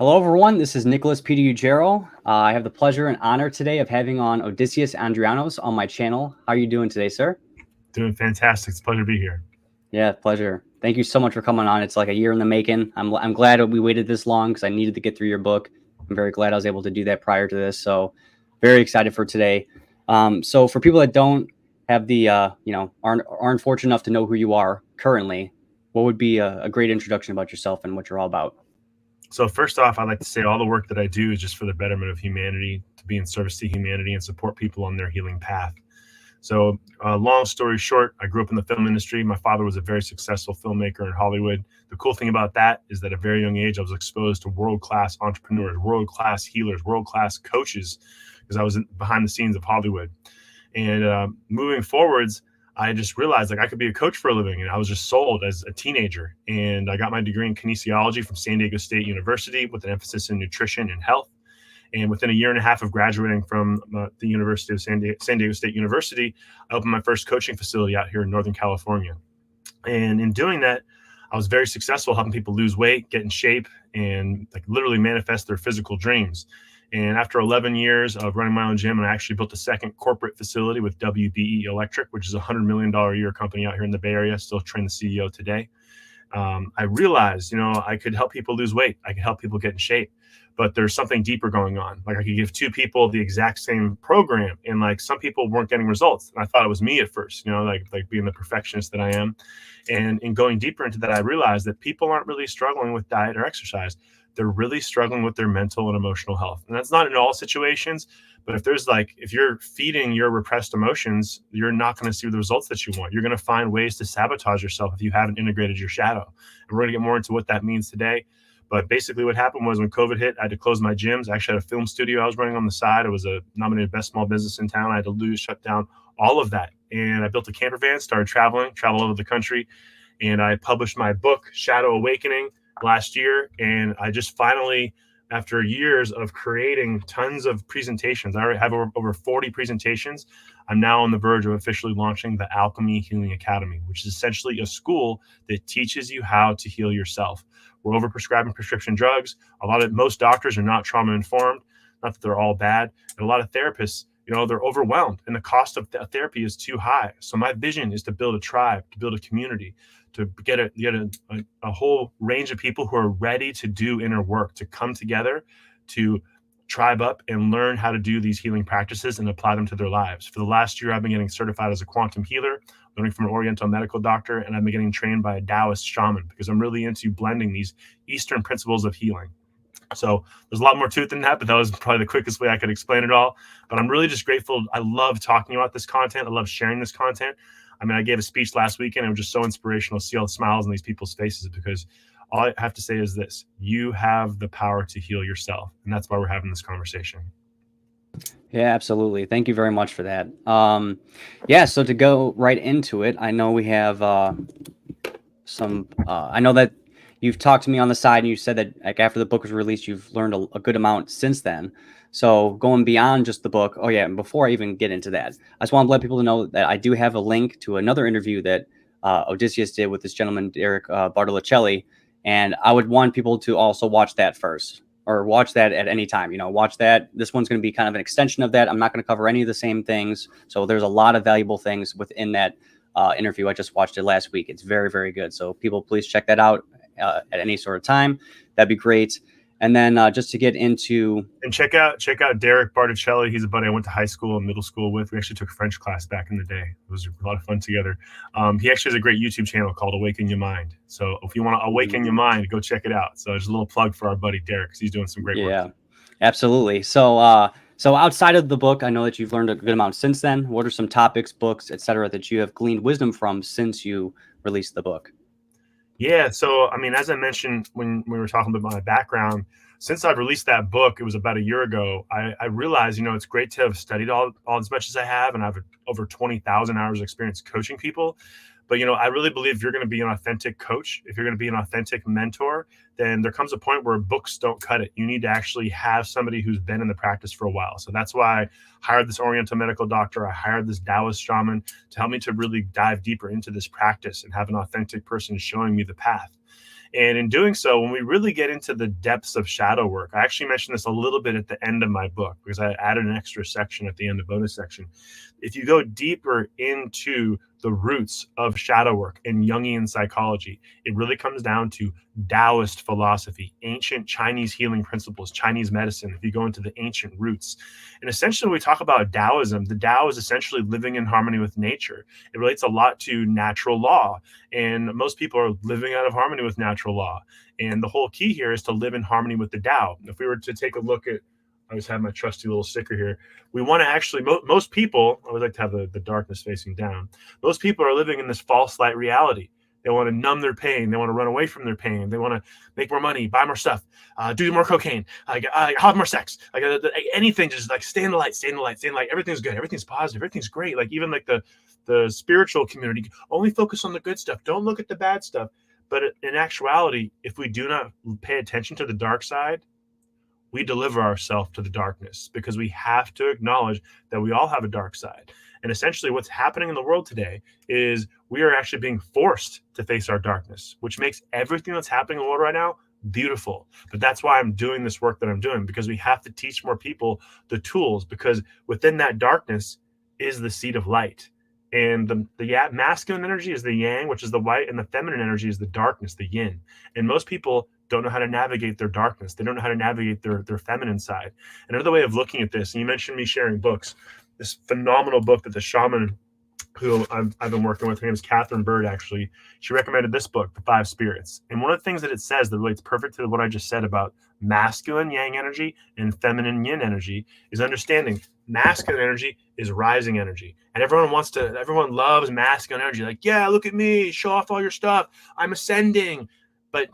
Hello, everyone. This is Nicholas Peter Ugero. I have the pleasure and honor today of having on Odysseus Andrianos on my channel. How are you doing today, sir? Doing fantastic. It's a pleasure to be here. Yeah, pleasure. Thank you so much for coming on. It's like a year in the making. I'm glad we waited this long because I needed to get through your book. I'm very glad I was able to do that prior to this. So very excited for today. So for people that don't have the, aren't fortunate enough to know who you are currently, what would be a great introduction about yourself and what you're all about? So first off, I'd like to say all the work that I do is just for the betterment of humanity, to be in service to humanity and support people on their healing path. So long story short, I grew up in the film industry. My father was a very successful filmmaker in Hollywood. The cool thing about that is that at a very young age, I was exposed to world-class entrepreneurs, world-class healers, world-class coaches, because I was behind the scenes of Hollywood. And moving forwards, I just realized like I could be a coach for a living, and I was just sold as a teenager. And I got my degree in kinesiology from San Diego State University with an emphasis in nutrition and health. And within a year and a half of graduating from the University of San Diego State University, I opened my first coaching facility out here in Northern California. And in doing that, I was very successful helping people lose weight, get in shape, and like literally manifest their physical dreams. And after 11 years of running my own gym, and I actually built a second corporate facility with WBE Electric, which is a $100 million a year company out here in the Bay Area, still train the CEO today. I realized, I could help people lose weight. I could help people get in shape, but there's something deeper going on. Like I could give two people the exact same program, and like some people weren't getting results. And I thought it was me at first, like being the perfectionist that I am. And in going deeper into that, I realized that people aren't really struggling with diet or exercise. They're really struggling with their mental and emotional health. And that's not in all situations, but if you're feeding your repressed emotions, you're not going to see the results that you want. You're going to find ways to sabotage yourself if you haven't integrated your shadow. And we're going to get more into what that means today. But basically what happened was when COVID hit, I had to close my gyms. I actually had a film studio I was running on the side. It was a nominated best small business in town. I had to shut down all of that. And I built a camper van, started travel all over the country. And I published my book, Shadow Awakening, last year. And I just finally, after years of creating tons of presentations, I already have over 40 presentations. I'm now on the verge of officially launching the Alchemy Healing Academy, which is essentially a school that teaches you how to heal yourself. We're overprescribing prescription drugs. Most doctors are not trauma informed. Not that they're all bad. And a lot of therapists, they're overwhelmed, and the cost of therapy is too high. So my vision is to build a tribe, to build a community, to get a whole range of people who are ready to do inner work, to come together, to tribe up and learn how to do these healing practices and apply them to their lives. For the last year, I've been getting certified as a quantum healer, learning from an Oriental medical doctor, and I've been getting trained by a Taoist shaman because I'm really into blending these Eastern principles of healing. So there's a lot more to it than that, but that was probably the quickest way I could explain it all. But I'm really just grateful. I love talking about this content. I love sharing this content. I mean, I gave a speech last weekend. It was just so inspirational to see all the smiles on these people's faces, because all I have to say is this: you have the power to heal yourself. And that's why we're having this conversation. Yeah, absolutely. Thank you very much for that. So to go right into it, I know we have I know that you've talked to me on the side, and you said that like after the book was released, you've learned a good amount since then. So going beyond just the book. Oh yeah, and before I even get into that, I just want to let people know that I do have a link to another interview that Odysseus did with this gentleman, Derek Bartolicelli, and I would want people to also watch that first, or watch that at any time. Watch that. This one's going to be kind of an extension of that. I'm not going to cover any of the same things. So there's a lot of valuable things within that interview. I just watched it last week. It's very, very good. So people, please check that out at any sort of time. That'd be great. And then just to get into... And check out Derek Bartolicelli. He's a buddy I went to high school and middle school with. We actually took French class back in the day. It was a lot of fun together. He actually has a great YouTube channel called Awaken Your Mind. So if you want to awaken your mind, go check it out. So there's a little plug for our buddy Derek, because he's doing some great work. Yeah, absolutely. So so outside of the book, I know that you've learned a good amount since then. What are some topics, books, etc., that you have gleaned wisdom from since you released the book? Yeah. So, I mean, as I mentioned when we were talking about my background, since I've released that book, it was about a year ago, I realized, it's great to have studied all as much as I have, and I have over 20,000 hours of experience coaching people. But, I really believe if you're going to be an authentic coach, if you're going to be an authentic mentor, then there comes a point where books don't cut it. You need to actually have somebody who's been in the practice for a while. So that's why I hired this Oriental medical doctor. I hired this Taoist shaman to help me to really dive deeper into this practice and have an authentic person showing me the path. And in doing so, when we really get into the depths of shadow work, I actually mentioned this a little bit at the end of my book because I added an extra section at the end, the bonus section. If you go deeper into the roots of shadow work and Jungian psychology, it really comes down to Taoist philosophy, ancient Chinese healing principles, Chinese medicine, if you go into the ancient roots. And essentially, when we talk about Taoism, the Tao is essentially living in harmony with nature. It relates a lot to natural law, and most people are living out of harmony with natural law. And the whole key here is to live in harmony with the Tao. If we were to take a look at, I just have my trusty little sticker here. We want to actually, most people, I would like to have the darkness facing down. Most people are living in this false light reality. They want to numb their pain. They want to run away from their pain. They want to make more money, buy more stuff, do more cocaine, have more sex, anything. Just like stay in the light, stay in the light, stay in the light. Everything's good. Everything's positive. Everything's great. Like even like the spiritual community, only focus on the good stuff. Don't look at the bad stuff. But in actuality, if we do not pay attention to the dark side, we deliver ourselves to the darkness, because we have to acknowledge that we all have a dark side. And essentially what's happening in the world today is we are actually being forced to face our darkness, which makes everything that's happening in the world right now beautiful. But that's why I'm doing this work that I'm doing, because we have to teach more people the tools, because within that darkness is the seed of light. And the masculine energy is the yang, which is the white, and the feminine energy is the darkness, the yin. And most people don't know how to navigate their darkness. They don't know how to navigate their feminine side. Another way of looking at this, and you mentioned me sharing books, this phenomenal book that the shaman who I've been working with, her name is Catherine Bird, actually, she recommended this book, The Five Spirits. And one of the things that it says that relates perfect to what I just said about masculine yang energy and feminine yin energy is understanding masculine energy is rising energy. And everyone loves masculine energy. Like, yeah, look at me, show off all your stuff. I'm ascending. But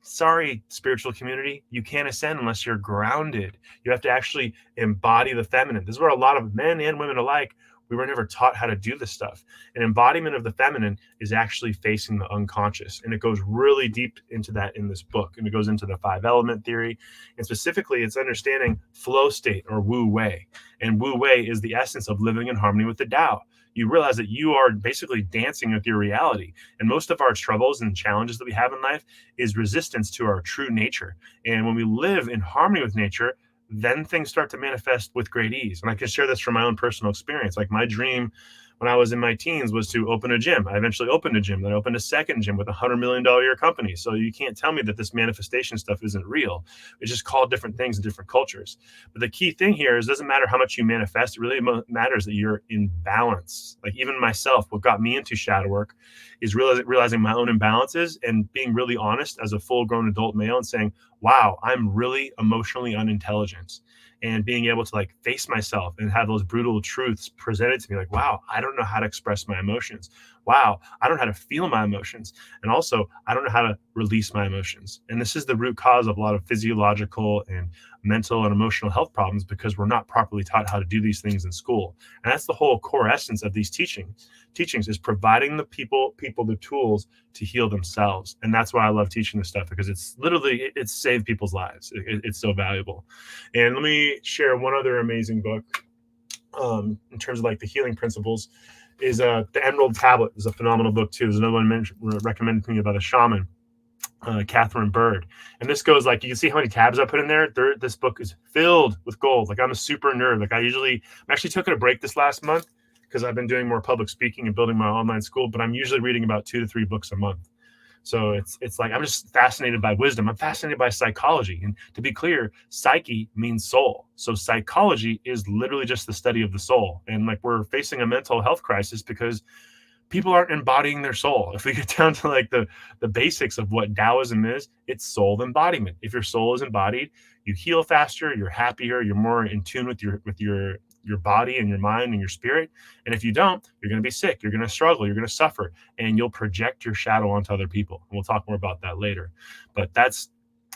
sorry, spiritual community, you can't ascend unless you're grounded. You have to actually embody the feminine. This is where a lot of men and women alike, we were never taught how to do this stuff. An embodiment of the feminine is actually facing the unconscious. And it goes really deep into that in this book. And it goes into the 5-element theory. And specifically, it's understanding flow state, or Wu Wei. And Wu Wei is the essence of living in harmony with the Tao. You realize that you are basically dancing with your reality. And most of our troubles and challenges that we have in life is resistance to our true nature. And when we live in harmony with nature, then things start to manifest with great ease. And I can share this from my own personal experience. Like my dream when I was in my teens was to open a gym. I eventually opened a gym. Then I opened a second gym with $100 million a year company. So you can't tell me that this manifestation stuff isn't real. It's just called different things in different cultures. But the key thing here is it doesn't matter how much you manifest. It really matters that you're in balance. Like even myself, what got me into shadow work is realizing my own imbalances and being really honest as a full-grown adult male and saying, wow, I'm really emotionally unintelligent. And being able to like face myself and have those brutal truths presented to me, like, wow, I don't know how to express my emotions. Wow, I don't know how to feel my emotions. And also, I don't know how to release my emotions. And this is the root cause of a lot of physiological and mental and emotional health problems, because we're not properly taught how to do these things in school. And that's the whole core essence of these teachings is providing the people the tools to heal themselves. And that's why I love teaching this stuff, because it's literally, it's saved people's lives. It's so valuable. And let me share one other amazing book in terms of like the healing principles is The Emerald Tablet is a phenomenal book too. There's another one recommended to me by the shaman, Catherine Bird. And this goes like, you can see how many tabs I put in there. This book is filled with gold. Like I'm a super nerd. Like I'm actually took a break this last month because I've been doing more public speaking and building my online school, but I'm usually reading about 2 to 3 books a month. So it's like, I'm just fascinated by wisdom. I'm fascinated by psychology. And to be clear, psyche means soul. So psychology is literally just the study of the soul. And like we're facing a mental health crisis because people aren't embodying their soul. If we get down to like the basics of what Taoism is, it's soul embodiment. If your soul is embodied, you heal faster, you're happier, you're more in tune with your body and your mind and your spirit. And if you don't, you're going to be sick, you're going to struggle, you're going to suffer, and you'll project your shadow onto other people. And we'll talk more about that later. But that's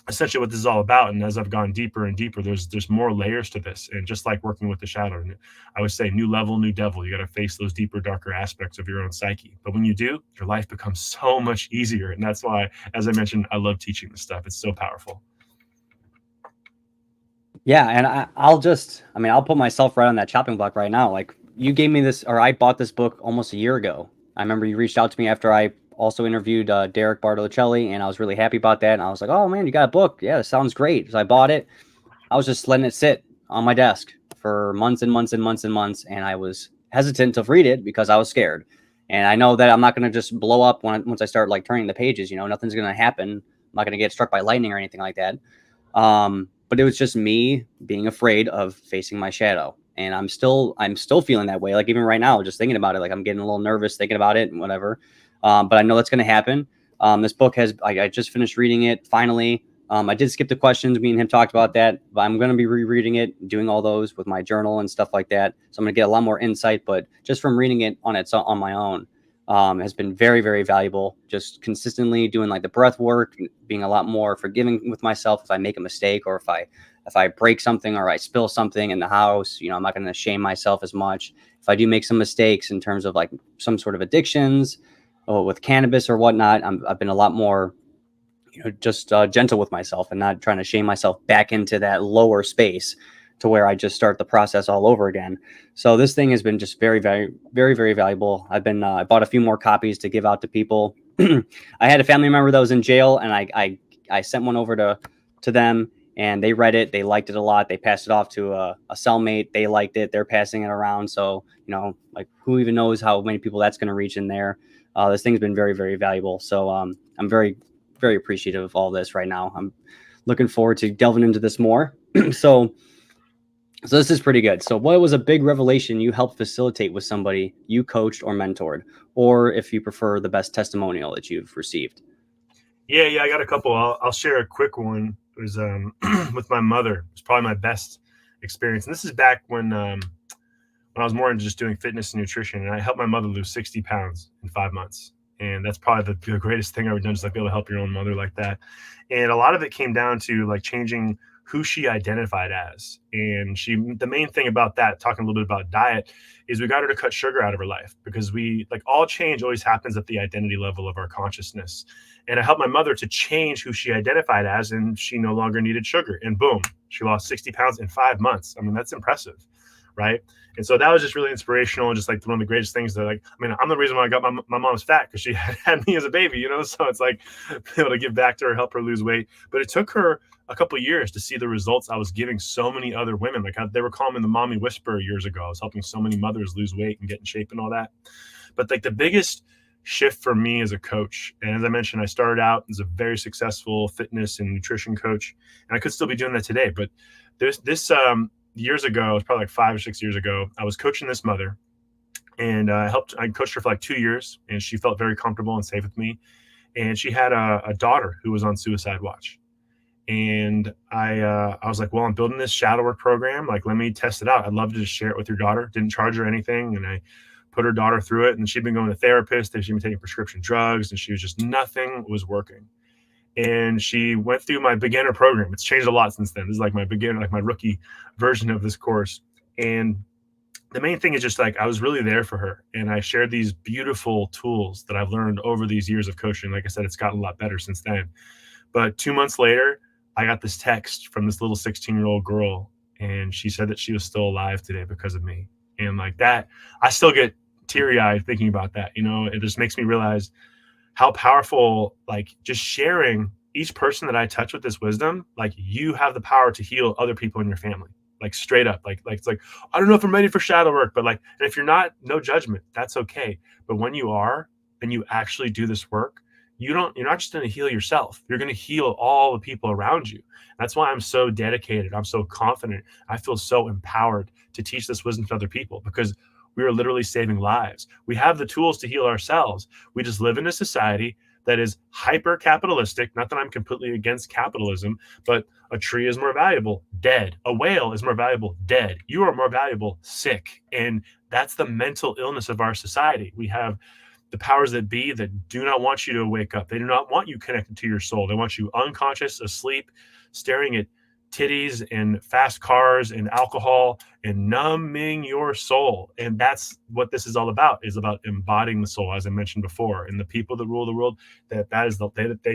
essentially what this is all about. And as I've gone deeper and deeper, there's more layers to this. And just like working with the shadow, and I would say new level, new devil. You got to face those deeper, darker aspects of your own psyche. But when you do, your life becomes so much easier. And that's why, as I mentioned, I love teaching this stuff. It's so powerful. Yeah, and I'll put myself right on that chopping block right now. Like you gave me this, or I bought this book almost a year ago. I remember you reached out to me after I also interviewed Derek Bartoluccelli, and I was really happy about that. And I was like, oh man, you got a book. Yeah, it sounds great. So I bought it. I was just letting it sit on my desk for months and months and months and months. And I was hesitant to read it because I was scared. And I know that I'm not going to just blow up once I start like turning the pages, nothing's going to happen. I'm not going to get struck by lightning or anything like that. But it was just me being afraid of facing my shadow. And I'm still feeling that way. Like even right now, just thinking about it, like I'm getting a little nervous thinking about it and whatever. But I know that's going to happen. This book I just finished reading it finally. I did skip the questions. Me and him talked about that, but I'm going to be rereading it, doing all those with my journal and stuff like that. So I'm going to get a lot more insight, but just from reading it on my own, has been very, very valuable. Just consistently doing like the breath work, being a lot more forgiving with myself if I make a mistake, or if I break something or I spill something in the house, I'm not going to shame myself as much. If I do make some mistakes in terms of like some sort of addictions or with cannabis or whatnot, I've been a lot more, just gentle with myself and not trying to shame myself back into that lower space to where I just start the process all over again. So this thing has been just very, very, very, very valuable. I bought a few more copies to give out to people. I had a family member that was in jail, and I sent one over to them, and they read it. They liked it a lot. They passed it off to a cellmate. They liked it. They're passing it around. So, like who even knows how many people that's going to reach in there. This thing's been very, very valuable. So I'm very, very appreciative of all this right now. I'm looking forward to delving into this more. So this is pretty good. So what was a big revelation you helped facilitate with somebody you coached or mentored, or if you prefer, the best testimonial that you've received? Yeah, I got a couple. I'll share a quick one. It was with my mother. It was probably my best experience. And this is back when I was more into just doing fitness and nutrition. And I helped my mother lose 60 pounds in 5 months. And that's probably the greatest thing I've ever done, just like be able to help your own mother like that. And a lot of it came down to like changing who she identified as. And the main thing about that, talking a little bit about diet, is we got her to cut sugar out of her life, because all change always happens at the identity level of our consciousness. And I helped my mother to change who she identified as, and she no longer needed sugar. And boom, she lost 60 pounds in 5 months. I mean, that's impressive, right? And so that was just really inspirational, and just like one of the greatest things that, like, I mean, I'm the reason why I got my mom's fat, because she had me as a baby, so it's like able to give back to her, help her lose weight. But it took her a couple of years to see the results I was giving so many other women. Like they were calling me the mommy whisperer years ago. I was helping so many mothers lose weight and get in shape and all that. But like the biggest shift for me as a coach, and as I mentioned, I started out as a very successful fitness and nutrition coach, and I could still be doing that today. But there's this years ago, it was probably like 5 or 6 years ago, I was coaching this mother, and I coached her for like 2 years, and she felt very comfortable and safe with me. And she had a daughter who was on suicide watch. And I was like, well, I'm building this shadow work program. Like, let me test it out. I'd love to just share it with your daughter. Didn't charge her anything. And I put her daughter through it, and she'd been going to therapists, and she'd been taking prescription drugs, and she was just, nothing was working. And she went through my beginner program. It's changed a lot since then. This is like my beginner, like my rookie version of this course. And the main thing is just like, I was really there for her. And I shared these beautiful tools that I've learned over these years of coaching. Like I said, it's gotten a lot better since then. But 2 months later, I got this text from this little 16-year-old girl, and she said that she was still alive today because of me. And like that, I still get teary-eyed thinking about that. It just makes me realize how powerful, like, just sharing each person that I touch with this wisdom, like, you have the power to heal other people in your family, like straight up, like it's like, I don't know if I'm ready for shadow work, but like, and if you're not, no judgment, that's okay. But when you are, and you actually do this work, you're not just going to heal yourself. You're going to heal all the people around you. That's why I'm so dedicated. I'm so confident. I feel so empowered to teach this wisdom to other people, because we are literally saving lives. We have the tools to heal ourselves. We just live in a society that is hyper capitalistic. Not that I'm completely against capitalism, but a tree is more valuable dead. A whale is more valuable dead. You are more valuable sick. And that's the mental illness of our society. We have the powers that be that do not want you to wake up. They do not want you connected to your soul. They want you unconscious, asleep, staring at titties and fast cars and alcohol and numbing your soul. And that's what this is all about, is about embodying the soul, as I mentioned before. And the people that rule the world, they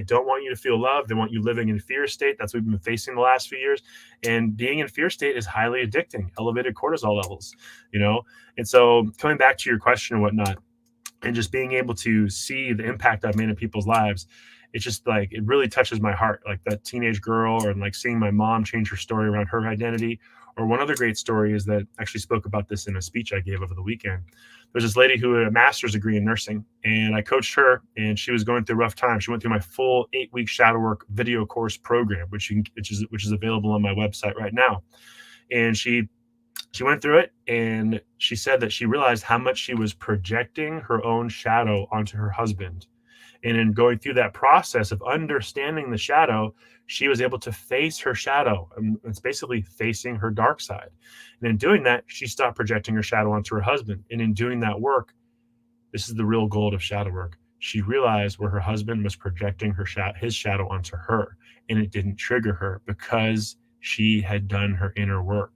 don't want you to feel love. They want you living in fear state. That's what we've been facing the last few years. And being in fear state is highly addicting, elevated cortisol levels, And so coming back to your question and whatnot, and just being able to see the impact I've made in people's lives. It's just like, it really touches my heart, like that teenage girl, or like seeing my mom change her story around her identity. Or one other great story is that I actually spoke about this in a speech I gave over the weekend. There's this lady who had a master's degree in nursing, and I coached her, and she was going through a rough time. She went through my full 8-week shadow work video course program, which is available on my website right now. And she went through it, and she said that she realized how much she was projecting her own shadow onto her husband. And in going through that process of understanding the shadow, she was able to face her shadow. And it's basically facing her dark side. And in doing that, she stopped projecting her shadow onto her husband. And in doing that work, this is the real gold of shadow work. She realized where her husband was projecting his shadow onto her, and it didn't trigger her because she had done her inner work.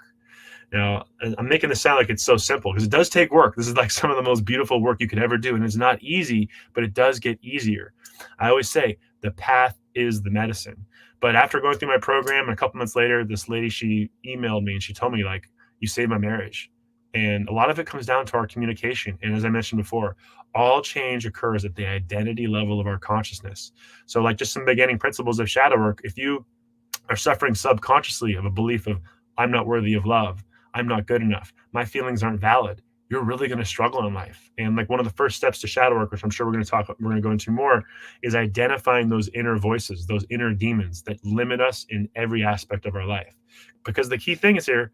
Now, I'm making this sound like it's so simple, because it does take work. This is like some of the most beautiful work you could ever do. And it's not easy, but it does get easier. I always say the path is the medicine. But after going through my program, and a couple months later, this lady, she emailed me and she told me, like, you saved my marriage. And a lot of it comes down to our communication. And as I mentioned before, all change occurs at the identity level of our consciousness. So like just some beginning principles of shadow work, if you are suffering subconsciously of a belief of, I'm not worthy of love, I'm not good enough, my feelings aren't valid, you're really going to struggle in life. And like one of the first steps to shadow work, which I'm sure we're going to go into more, is identifying those inner voices, those inner demons that limit us in every aspect of our life. Because the key thing is here,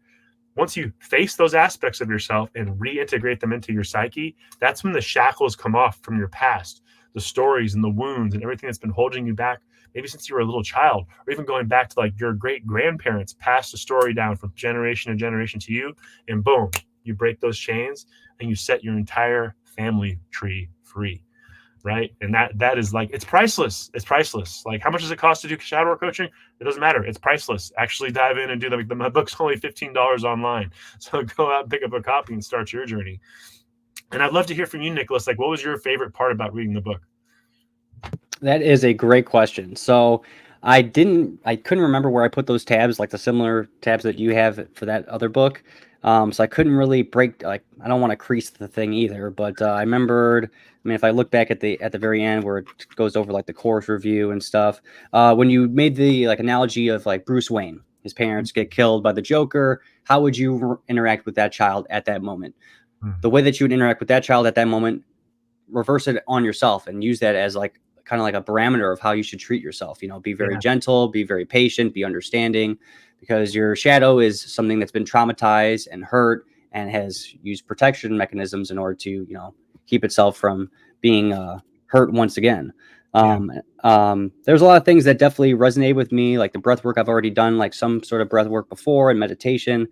once you face those aspects of yourself and reintegrate them into your psyche, that's when the shackles come off from your past, the stories and the wounds and everything that's been holding you back, maybe since you were a little child, or even going back to like your great grandparents passed the story down from generation to generation to you, and boom, you break those chains and you set your entire family tree free, right? And that is like, it's priceless. It's priceless. Like, how much does it cost to do shadow work coaching? It doesn't matter. It's priceless. Actually dive in and do that. My book's only $15 online. So go out and pick up a copy and start your journey. And I'd love to hear from you, Nicholas. Like, what was your favorite part about reading the book? That is a great question. So I couldn't remember where I put those tabs, like the similar tabs that you have for that other book. So I couldn't really break, like, I don't want to crease the thing either, but I remembered, I mean, if I look back at the very end where it goes over like the course review and stuff, when you made the like analogy of like Bruce Wayne, his parents get killed by the Joker, how would you interact with that child at that moment? The way that you would interact with that child at that moment, reverse it on yourself and use that as like kind of like a parameter of how you should treat yourself. You know, be very gentle, be very patient, be understanding, because your shadow is something that's been traumatized and hurt and has used protection mechanisms in order to, you know, keep itself from being hurt once again. There's a lot of things that definitely resonate with me, like the breath work. I've already done like some sort of breath work before and meditation,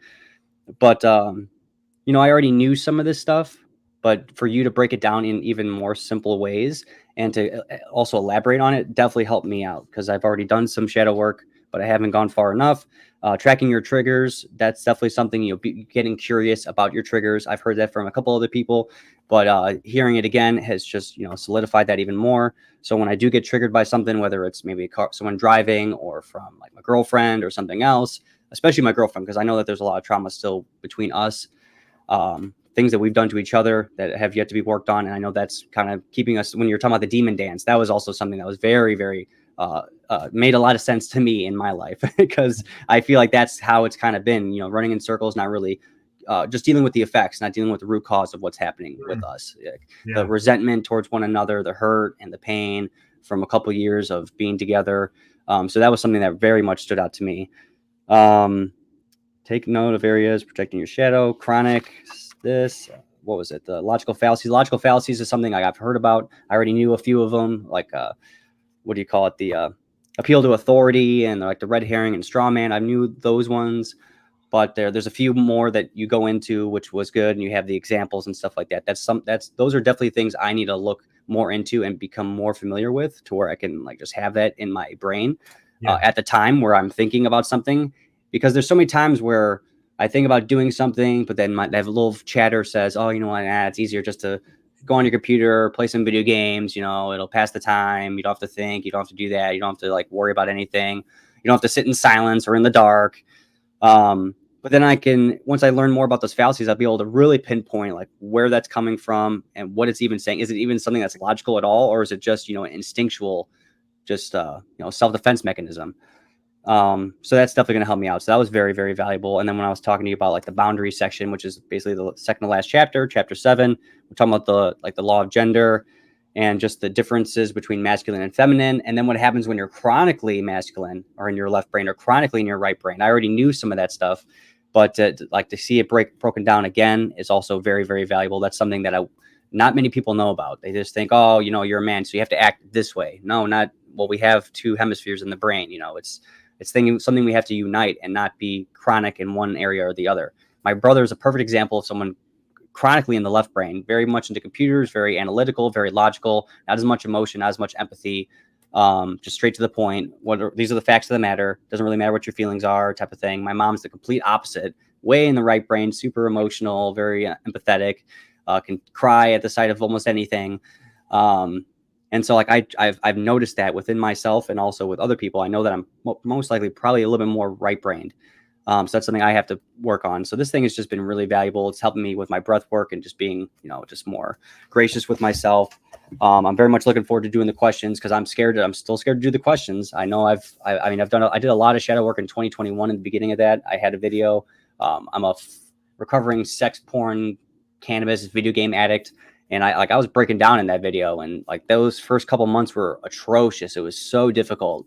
but you know, I already knew some of this stuff, but for you to break it down in even more simple ways and to also elaborate on it definitely helped me out, because I've already done some shadow work, but I haven't gone far enough. Tracking your triggers, that's definitely something, you know, getting curious about your triggers. I've heard that from a couple other people, but hearing it again has just, you know, solidified that even more. So when I do get triggered by something, whether it's maybe someone driving or from like my girlfriend or something else, especially my girlfriend, because I know that there's a lot of trauma still between us. Things that we've done to each other that have yet to be worked on. And I know that's kind of keeping us, when you're talking about the demon dance, that was also something that was very, very, made a lot of sense to me in my life, because I feel like that's how it's kind of been, you know, running in circles, not really, just dealing with the effects, not dealing with the root cause of what's happening with us. The resentment towards one another, the hurt and the pain from a couple of years of being together. So that was something that very much stood out to me. Take note of areas protecting your shadow, chronic, what was it? The logical fallacies. Logical fallacies is something I've heard about. I already knew a few of them, like, what do you call it? The appeal to authority and like the red herring and straw man. I knew those ones, but there's a few more that you go into, which was good. And you have the examples and stuff like that. Those are definitely things I need to look more into and become more familiar with, to where I can like just have that in my brain at the time where I'm thinking about something, because there's so many times where I think about doing something, but then that little chatter says, oh, you know what, it's easier just to go on your computer, play some video games, you know, it'll pass the time. You don't have to think, you don't have to do that. You don't have to like worry about anything. You don't have to sit in silence or in the dark. But But then I can, once I learn more about those fallacies, I'll be able to really pinpoint like where that's coming from and what it's even saying. Is it even something that's logical at all? Or is it just, instinctual, just, self-defense mechanism? So that's definitely going to help me out. So that was very, very valuable. And then when I was talking to you about like the boundary section, which is basically the second to last chapter, chapter 7, we're talking about the law of gender and just the differences between masculine and feminine. And then what happens when you're chronically masculine or in your left brain or chronically in your right brain. I already knew some of that stuff, but to see it broken down again is also very, very valuable. That's something that not many people know about. They just think, oh, you're a man, so you have to act this way. No, not, well, we have 2 hemispheres in the brain. It's something we have to unite and not be chronic in one area or the other. My brother is a perfect example of someone chronically in the left brain, very much into computers, very analytical, very logical, not as much emotion, not as much empathy, just straight to the point. These are the facts of the matter. Doesn't really matter what your feelings are, type of thing. My mom's the complete opposite, way in the right brain, super emotional, very empathetic, can cry at the sight of almost anything. And so like I've noticed that within myself and also with other people. I know that I'm most likely probably a little bit more right brained. So that's something I have to work on. So this thing has just been really valuable. It's helping me with my breath work and just being, just more gracious with myself. I'm very much looking forward to doing the questions because I'm still scared to do the questions. I know I did a lot of shadow work in 2021 in the beginning of that. I had a video. I'm a recovering sex porn, cannabis, video game addict. And I was breaking down in that video, and like those first couple months were atrocious. It was so difficult.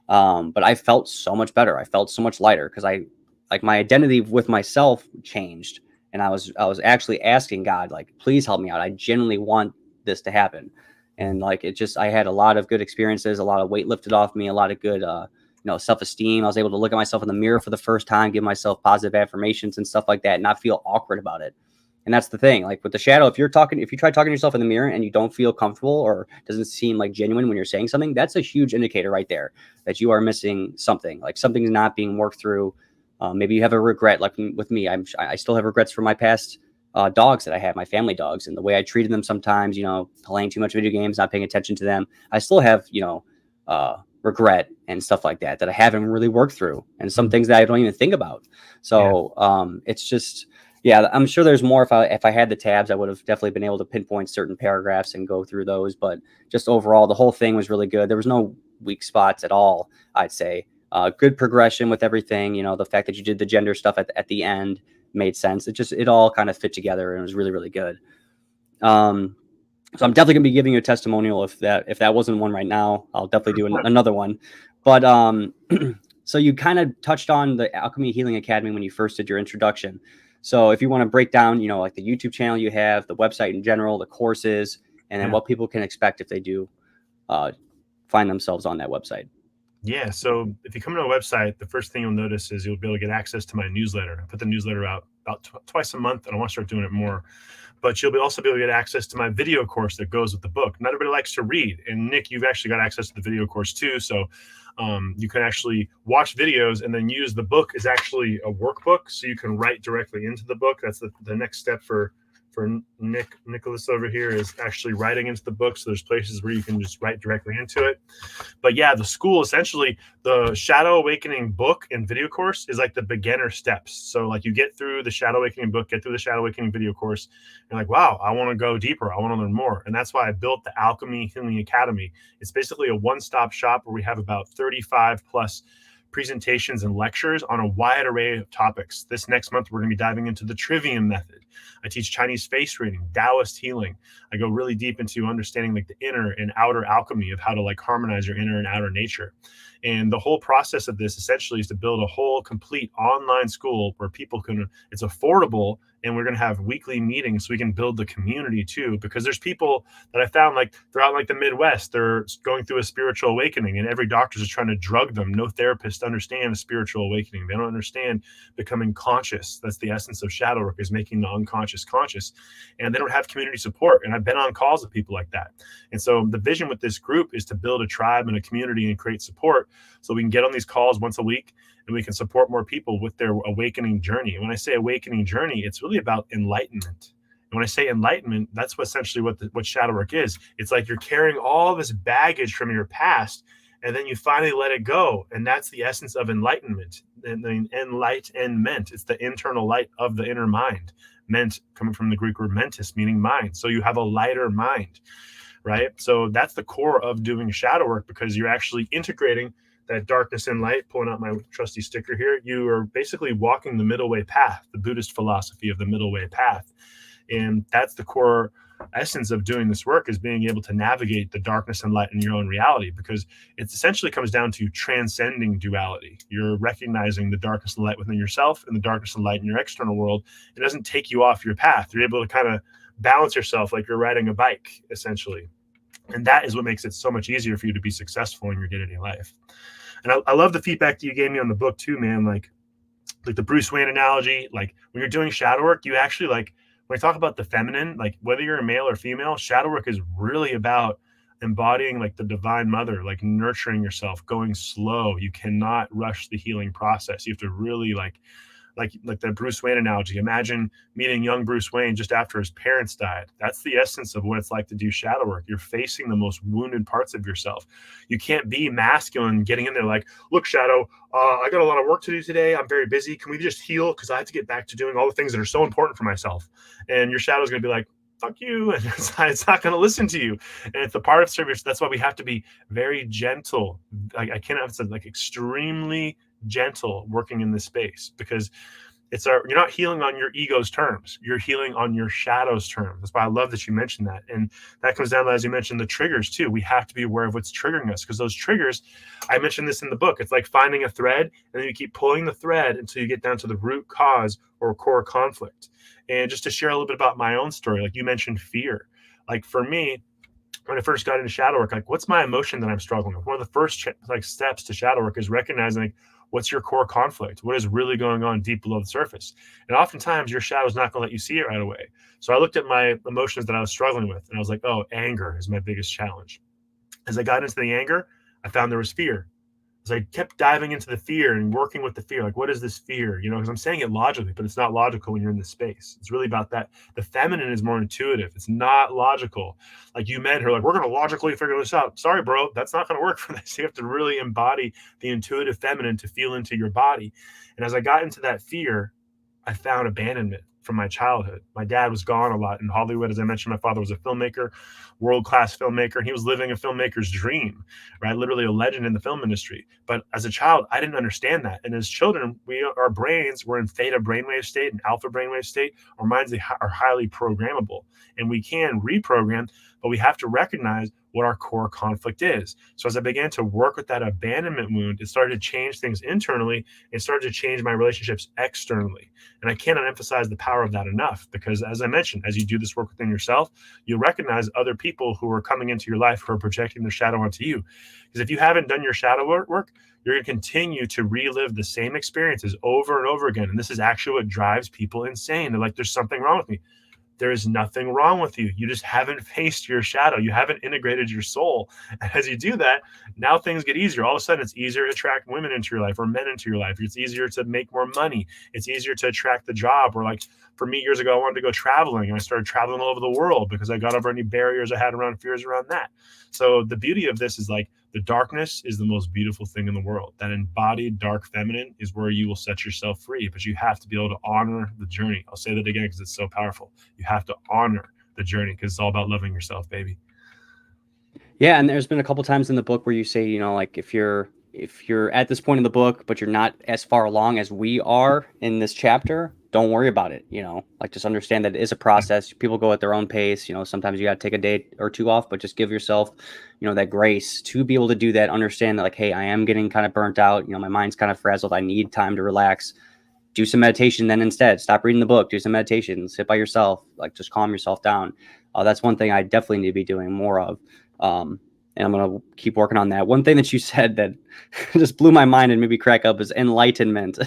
But I felt so much better. I felt so much lighter because my identity with myself changed. And I was actually asking God, like, please help me out. I genuinely want this to happen. And I had a lot of good experiences, a lot of weight lifted off me, a lot of good, self-esteem. I was able to look at myself in the mirror for the first time, give myself positive affirmations and stuff like that, and not feel awkward about it. And that's the thing, like with the shadow, if you try talking to yourself in the mirror and you don't feel comfortable or doesn't seem like genuine when you're saying something, that's a huge indicator right there that you are missing something, like something's not being worked through. Maybe you have a regret, like with me, I still have regrets for my past dogs that I had, my family dogs, and the way I treated them sometimes, playing too much video games, not paying attention to them. I still have, regret and stuff like that I haven't really worked through, and some things that I don't even think about. So it's just, yeah, I'm sure there's more. If I had the tabs, I would have definitely been able to pinpoint certain paragraphs and go through those. But just overall, the whole thing was really good. There was no weak spots at all, I'd say. Good progression with everything. The fact that you did the gender stuff at the end made sense. It all kind of fit together, and it was really, really good. So I'm definitely gonna be giving you a testimonial if that wasn't one right now. I'll definitely do another one. But so you kind of touched on the Alchemy Healing Academy when you first did your introduction. So if you want to break down, like the YouTube channel you have, the website in general, the courses, and then what people can expect if they do find themselves on that website. Yeah. So if you come to our website, the first thing you'll notice is you'll be able to get access to my newsletter. I put the newsletter out about twice a month, and I want to start doing it more. But you'll also be able to get access to my video course that goes with the book. Not everybody likes to read. And Nick, you've actually got access to the video course too. So you can actually watch videos and then use the book as actually a workbook. So you can write directly into the book. That's the next step for Nicholas over here, is actually writing into the book. So there's places where you can just write directly into it. But yeah, the school, essentially the Shadow Awakening book and video course is like the beginner steps. So like you get through the Shadow Awakening book, get through the Shadow Awakening video course, and like, wow, I want to go deeper. I want to learn more. And that's why I built the Alchemy Healing Academy. It's basically a one-stop shop where we have about 35 plus presentations and lectures on a wide array of topics. This next month, we're going to be diving into the Trivium method. I teach Chinese face reading, Taoist healing. I go really deep into understanding like the inner and outer alchemy of how to like harmonize your inner and outer nature. And the whole process of this essentially is to build a whole complete online school where people can, it's affordable, and we're going to have weekly meetings so we can build the community too, because there's people that I found like throughout like the Midwest, they're going through a spiritual awakening and every doctor's just trying to drug them. No therapist understands spiritual awakening. They don't understand becoming conscious. That's the essence of shadow work, is making the unconscious conscious. And they don't have community support. And I've been on calls with people like that. And so the vision with this group is to build a tribe and a community and create support so we can get on these calls once a week and we can support more people with their awakening journey. And when I say awakening journey, it's really about enlightenment. And when I say enlightenment, that's essentially what shadow work is. It's like you're carrying all this baggage from your past and then you finally let it go. And that's the essence of enlightenment. And enlightenment, it's the internal light of the inner mind, meant coming from the Greek word mentis, meaning mind. So you have a lighter mind, right? So that's the core of doing shadow work, because you're actually integrating that darkness and light. Pulling out my trusty sticker here, you are basically walking the middle way path, the Buddhist philosophy of the middle way path. And that's the core essence of doing this work, is being able to navigate the darkness and light in your own reality, because it essentially comes down to transcending duality. You're recognizing the darkness and light within yourself and the darkness and light in your external world. It doesn't take you off your path. You're able to kind of balance yourself like you're riding a bike, essentially. And that is what makes it so much easier for you to be successful in your day-to-day life. And I love the feedback that you gave me on the book too, man. Like the Bruce Wayne analogy, like when you're doing shadow work, you actually, like, when I talk about the feminine, like whether you're a male or female, shadow work is really about embodying like the divine mother, like nurturing yourself, going slow. You cannot rush the healing process. You have to really like the Bruce Wayne analogy. Imagine meeting young Bruce Wayne just after his parents died. That's the essence of what it's like to do shadow work. You're facing the most wounded parts of yourself. You can't be masculine, getting in there like, look, Shadow, I got a lot of work to do today. I'm very busy. Can we just heal? Because I have to get back to doing all the things that are so important for myself. And your shadow is going to be like, fuck you. And it's not going to listen to you. And it's the part of service. That's why we have to be very gentle. I can't emphasize, like, extremely gentle working in this space, because you're not healing on your ego's terms. You're healing on your shadow's terms. That's why I love that you mentioned that. And that comes down to, as you mentioned, the triggers too. We have to be aware of what's triggering us, because those triggers, I mentioned this in the book, it's like finding a thread, and then you keep pulling the thread until you get down to the root cause or core conflict. And just to share a little bit about my own story, like you mentioned fear. Like for me, when I first got into shadow work, like, what's my emotion that I'm struggling with? One of the first steps to shadow work is recognizing, like, what's your core conflict? What is really going on deep below the surface? And oftentimes your shadow is not going to let you see it right away. So I looked at my emotions that I was struggling with, and I was like, oh, anger is my biggest challenge. As I got into the anger, I found there was fear. As I kept diving into the fear and working with the fear, like, what is this fear? Because I'm saying it logically, but it's not logical when you're in this space. It's really about that. The feminine is more intuitive. It's not logical. Like, you met her, like, we're going to logically figure this out. Sorry, bro, that's not going to work for this. You have to really embody the intuitive feminine to feel into your body. And as I got into that fear, I found abandonment from my childhood. My dad was gone a lot in Hollywood. As I mentioned, my father was a filmmaker, world-class filmmaker, and he was living a filmmaker's dream, right? Literally a legend in the film industry. But as a child, I didn't understand that. And as children, our brains were in theta brainwave state and alpha brainwave state. Our minds are highly programmable, and we can reprogram, but we have to recognize what our core conflict is. So as I began to work with that abandonment wound, it started to change things internally. It started to change my relationships externally. And I cannot emphasize the power of that enough, because as I mentioned, as you do this work within yourself, you'll recognize other people who are coming into your life who are projecting their shadow onto you. Because if you haven't done your shadow work, you're going to continue to relive the same experiences over and over again. And this is actually what drives people insane. They're like, there's something wrong with me. There is nothing wrong with you. You just haven't faced your shadow. You haven't integrated your soul. And as you do that, now things get easier. All of a sudden, it's easier to attract women into your life or men into your life. It's easier to make more money. It's easier to attract the job. Or like for me, years ago, I wanted to go traveling, and I started traveling all over the world because I got over any barriers I had around fears around that. So the beauty of this is, like, the darkness is the most beautiful thing in the world. That embodied dark feminine is where you will set yourself free, but you have to be able to honor the journey. I'll say that again because it's so powerful. You have to honor the journey, because it's all about loving yourself, baby. Yeah, and there's been a couple times in the book where you say, like, if you're at this point in the book, but you're not as far along as we are in this chapter, don't worry about it. Like, just understand that it is a process. People go at their own pace. Sometimes you got to take a day or two off, but just give yourself, that grace to be able to do that. Understand that, like, hey, I am getting kind of burnt out. My mind's kind of frazzled. I need time to relax. Do some meditation then instead. Stop reading the book. Do some meditation. Sit by yourself. Like, just calm yourself down. That's one thing I definitely need to be doing more of. And I'm going to keep working on that. One thing that you said that just blew my mind and made me crack up is enlightenment.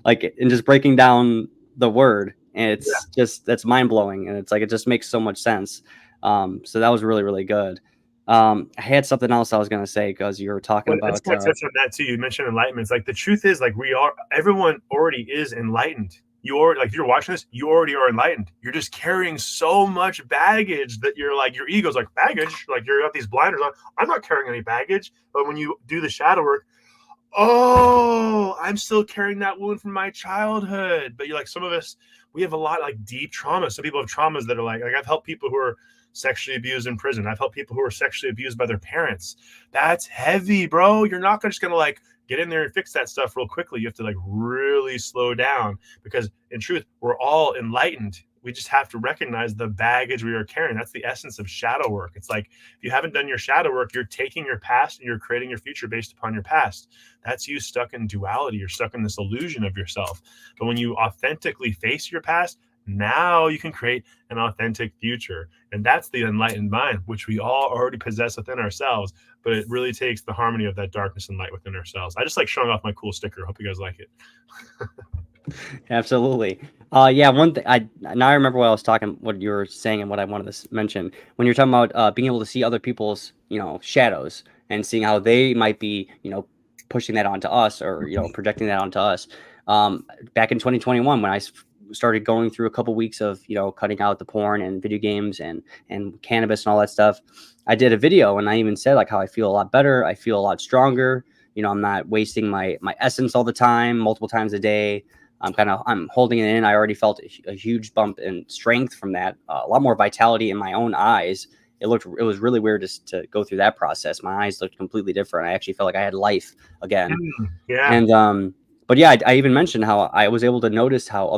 Like, and just breaking down the word. And it's just, that's mind blowing. And it's like, it just makes so much sense. So that was really, really good. I had something else I was going to say, because you were talking about. Let's touch on that too. You mentioned enlightenment. It's like, the truth is, like, everyone already is enlightened. you already, like, if you're watching this, you already are enlightened. You're just carrying so much baggage that you're like, your ego's like, baggage, like you're got these blinders on. I'm not carrying any baggage. But when you do the shadow work, oh, I'm still carrying that wound from my childhood. But you're like, some of us, we have a lot like deep trauma. Some people have traumas that are like I've helped people who are sexually abused in prison. I've helped people who are sexually abused by their parents. That's heavy, bro. You're not just gonna like get in there and fix that stuff real quickly. You have to like really slow down, because in truth, we're all enlightened. We just have to recognize the baggage we are carrying. That's the essence of shadow work. It's like, if you haven't done your shadow work, you're taking your past and you're creating your future based upon your past. That's you stuck in duality. You're stuck in this illusion of yourself. But when you authentically face your past, now you can create an authentic future. And that's the enlightened mind, which we all already possess within ourselves. But it really takes the harmony of that darkness and light within ourselves. I just like showing off my cool sticker. Hope you guys like it. Absolutely. Yeah, one thing now I remember what you were saying and what I wanted to mention when you're talking about being able to see other people's, shadows and seeing how they might be, pushing that onto us, or, projecting that onto us. Back in 2021, when I started going through a couple weeks of, cutting out the porn and video games and cannabis and all that stuff, I did a video and I even said like how I feel a lot better. I feel a lot stronger. I'm not wasting my essence all the time, multiple times a day. I'm holding it in. I already felt a huge bump in strength from that. A lot more vitality in my own eyes. It was really weird to go through that process. My eyes looked completely different. I actually felt like I had life again. Yeah. And, but yeah, I even mentioned how I was able to notice how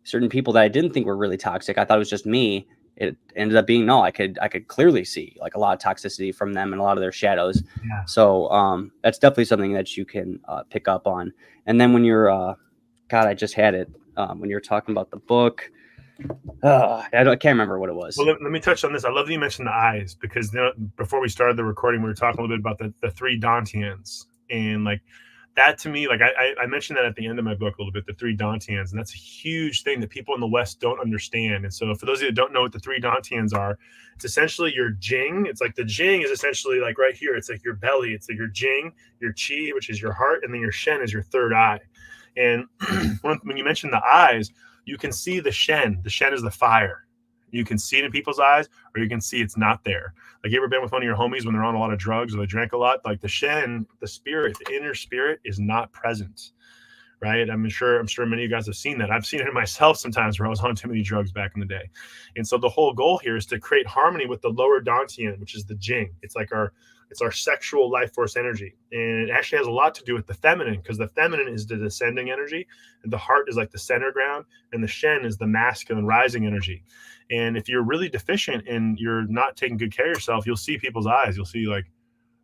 certain people that I didn't think were really toxic, I thought it was just me. It ended up being, no, I could clearly see like a lot of toxicity from them and a lot of their shadows. Yeah. So, that's definitely something that you can, pick up on. And then when you're, God, I just had it when you're talking about the book. I can't remember what it was. Well, let me touch on this. I love that you mentioned the eyes, because before we started the recording, we were talking a little bit about the three Dantians. And like that to me, like I mentioned that at the end of my book a little bit, the three Dantians. And that's a huge thing that people in the West don't understand. And so for those of you that don't know what the three Dantians are, it's essentially your Jing. It's like the Jing is essentially like right here. It's like your belly. It's like your Jing, your Qi, which is your heart. And then your Shen is your third eye. And when you mention the eyes, you can see the Shen. The Shen is the fire. You can see it in people's eyes, or you can see it's not there. Like, you ever been with one of your homies when they're on a lot of drugs or they drank a lot? Like the Shen, the spirit, the inner spirit is not present, right? I'm sure many of you guys have seen that. I've seen it in myself sometimes where I was on too many drugs back in the day. And so the whole goal here is to create harmony with the lower Dantian, which is the Jing. It's our sexual life force energy. And it actually has a lot to do with the feminine, because the feminine is the descending energy, and the heart is like the center ground, and the Shen is the masculine rising energy. And if you're really deficient and you're not taking good care of yourself, you'll see people's eyes. You'll see like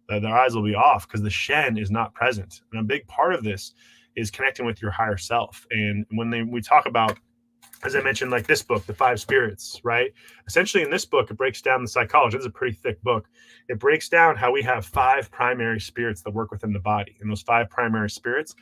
their eyes will be off because the Shen is not present. And a big part of this is connecting with your higher self. And when we talk about, as I mentioned, like this book, The Five Spirits, right? Essentially in this book, it breaks down the psychology. It's a pretty thick book. It breaks down how we have 5 primary spirits that work within the body. And those 5 primary spirits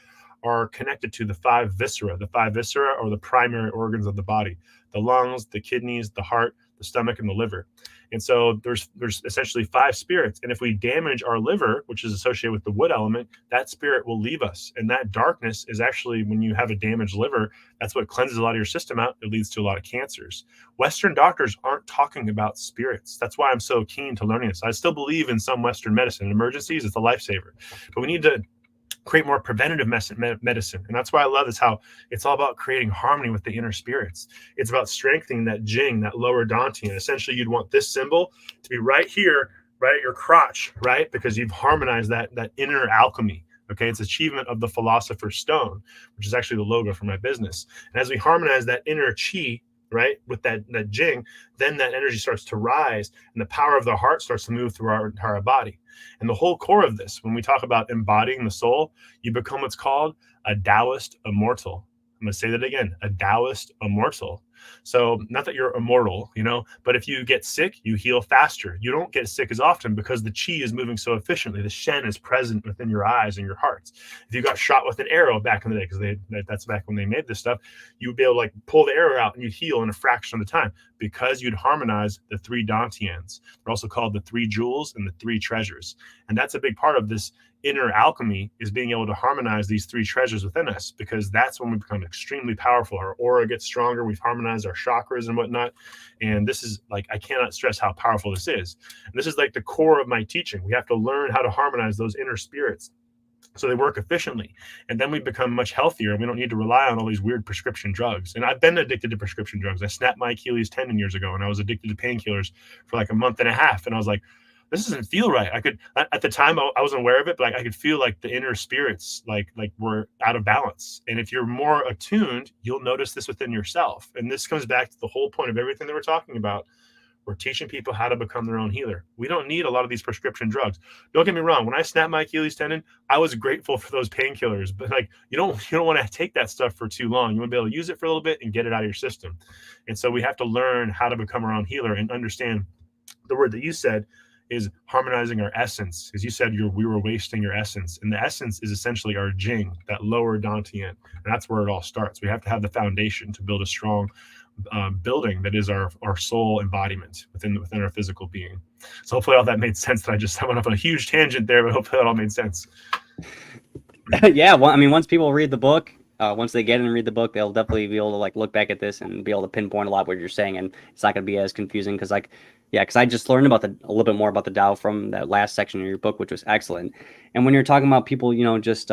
are connected to the 5 viscera. The 5 viscera are the primary organs of the body: the lungs, the kidneys, the heart, the stomach, and the liver. And so there's essentially 5 spirits. And if we damage our liver, which is associated with the wood element, that spirit will leave us. And that darkness is actually, when you have a damaged liver, that's what cleanses a lot of your system out. It leads to a lot of cancers. Western doctors aren't talking about spirits. That's why I'm so keen to learning this. I still believe in some Western medicine. In emergencies, it's a lifesaver. But we need to create more preventative medicine. And that's why I love is how it's all about creating harmony with the inner spirits. It's about strengthening that Jing, that lower Dantian. Essentially, you'd want this symbol to be right here, right at your crotch, right? Because you've harmonized that inner alchemy. Okay, it's achievement of the philosopher's stone, which is actually the logo for my business. And as we harmonize that inner chi, right, with that Jing, then that energy starts to rise, and the power of the heart starts to move through our entire body. And the whole core of this, when we talk about embodying the soul, you become what's called a Taoist immortal. I'm going to say that again, a Taoist immortal. So not that you're immortal, but if you get sick, you heal faster. You don't get sick as often because the chi is moving so efficiently. The Shen is present within your eyes and your hearts. If you got shot with an arrow back in the day, because that's back when they made this stuff, you would be able to like pull the arrow out and you'd heal in a fraction of the time because you'd harmonize the 3 Dantians. They're also called the 3 jewels and the 3 treasures. And that's a big part of this inner alchemy is being able to harmonize these three treasures within us, because that's when we become extremely powerful. Our aura gets stronger. We've harmonized our chakras and whatnot. And this is like, I cannot stress how powerful this is. And this is like the core of my teaching. We have to learn how to harmonize those inner spirits so they work efficiently. And then we become much healthier, and we don't need to rely on all these weird prescription drugs. And I've been addicted to prescription drugs. I snapped my Achilles tendon years ago, and I was addicted to painkillers for like a month and a half. And I was like, this doesn't feel right. I could, at the time I wasn't aware of it, but like I could feel like the inner spirits like were out of balance. And if you're more attuned, you'll notice this within yourself. And this comes back to the whole point of everything that we're talking about. We're teaching people how to become their own healer. We don't need a lot of these prescription drugs. Don't get me wrong. When I snapped my Achilles tendon, I was grateful for those painkillers, but like, you don't want to take that stuff for too long. You want to be able to use it for a little bit and get it out of your system. And so we have to learn how to become our own healer and understand the word that you said is harmonizing our essence. As you said, we were wasting your essence. And the essence is essentially our jing, that lower dantian. And that's where it all starts. We have to have the foundation to build a strong building that is our soul embodiment within our physical being. So hopefully all that made sense. That I went off on a huge tangent there, but hopefully that all made sense. Yeah, well, I mean, once people read the book, once they get in and read the book, they'll definitely be able to like look back at this and be able to pinpoint a lot what you're saying, and it's not going to be as confusing because because I just learned about a little bit more about the Tao from that last section of your book, which was excellent. And when you're talking about people, just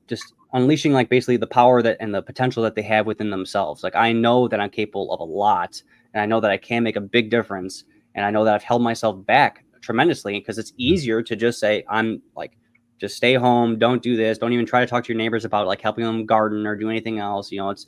just unleashing like basically the power that and the potential that they have within themselves. Like I know that I'm capable of a lot, and I know that I can make a big difference, and I know that I've held myself back tremendously because it's easier to just say I'm like, just stay home, don't do this, don't even try to talk to your neighbors about like helping them garden or do anything else. It's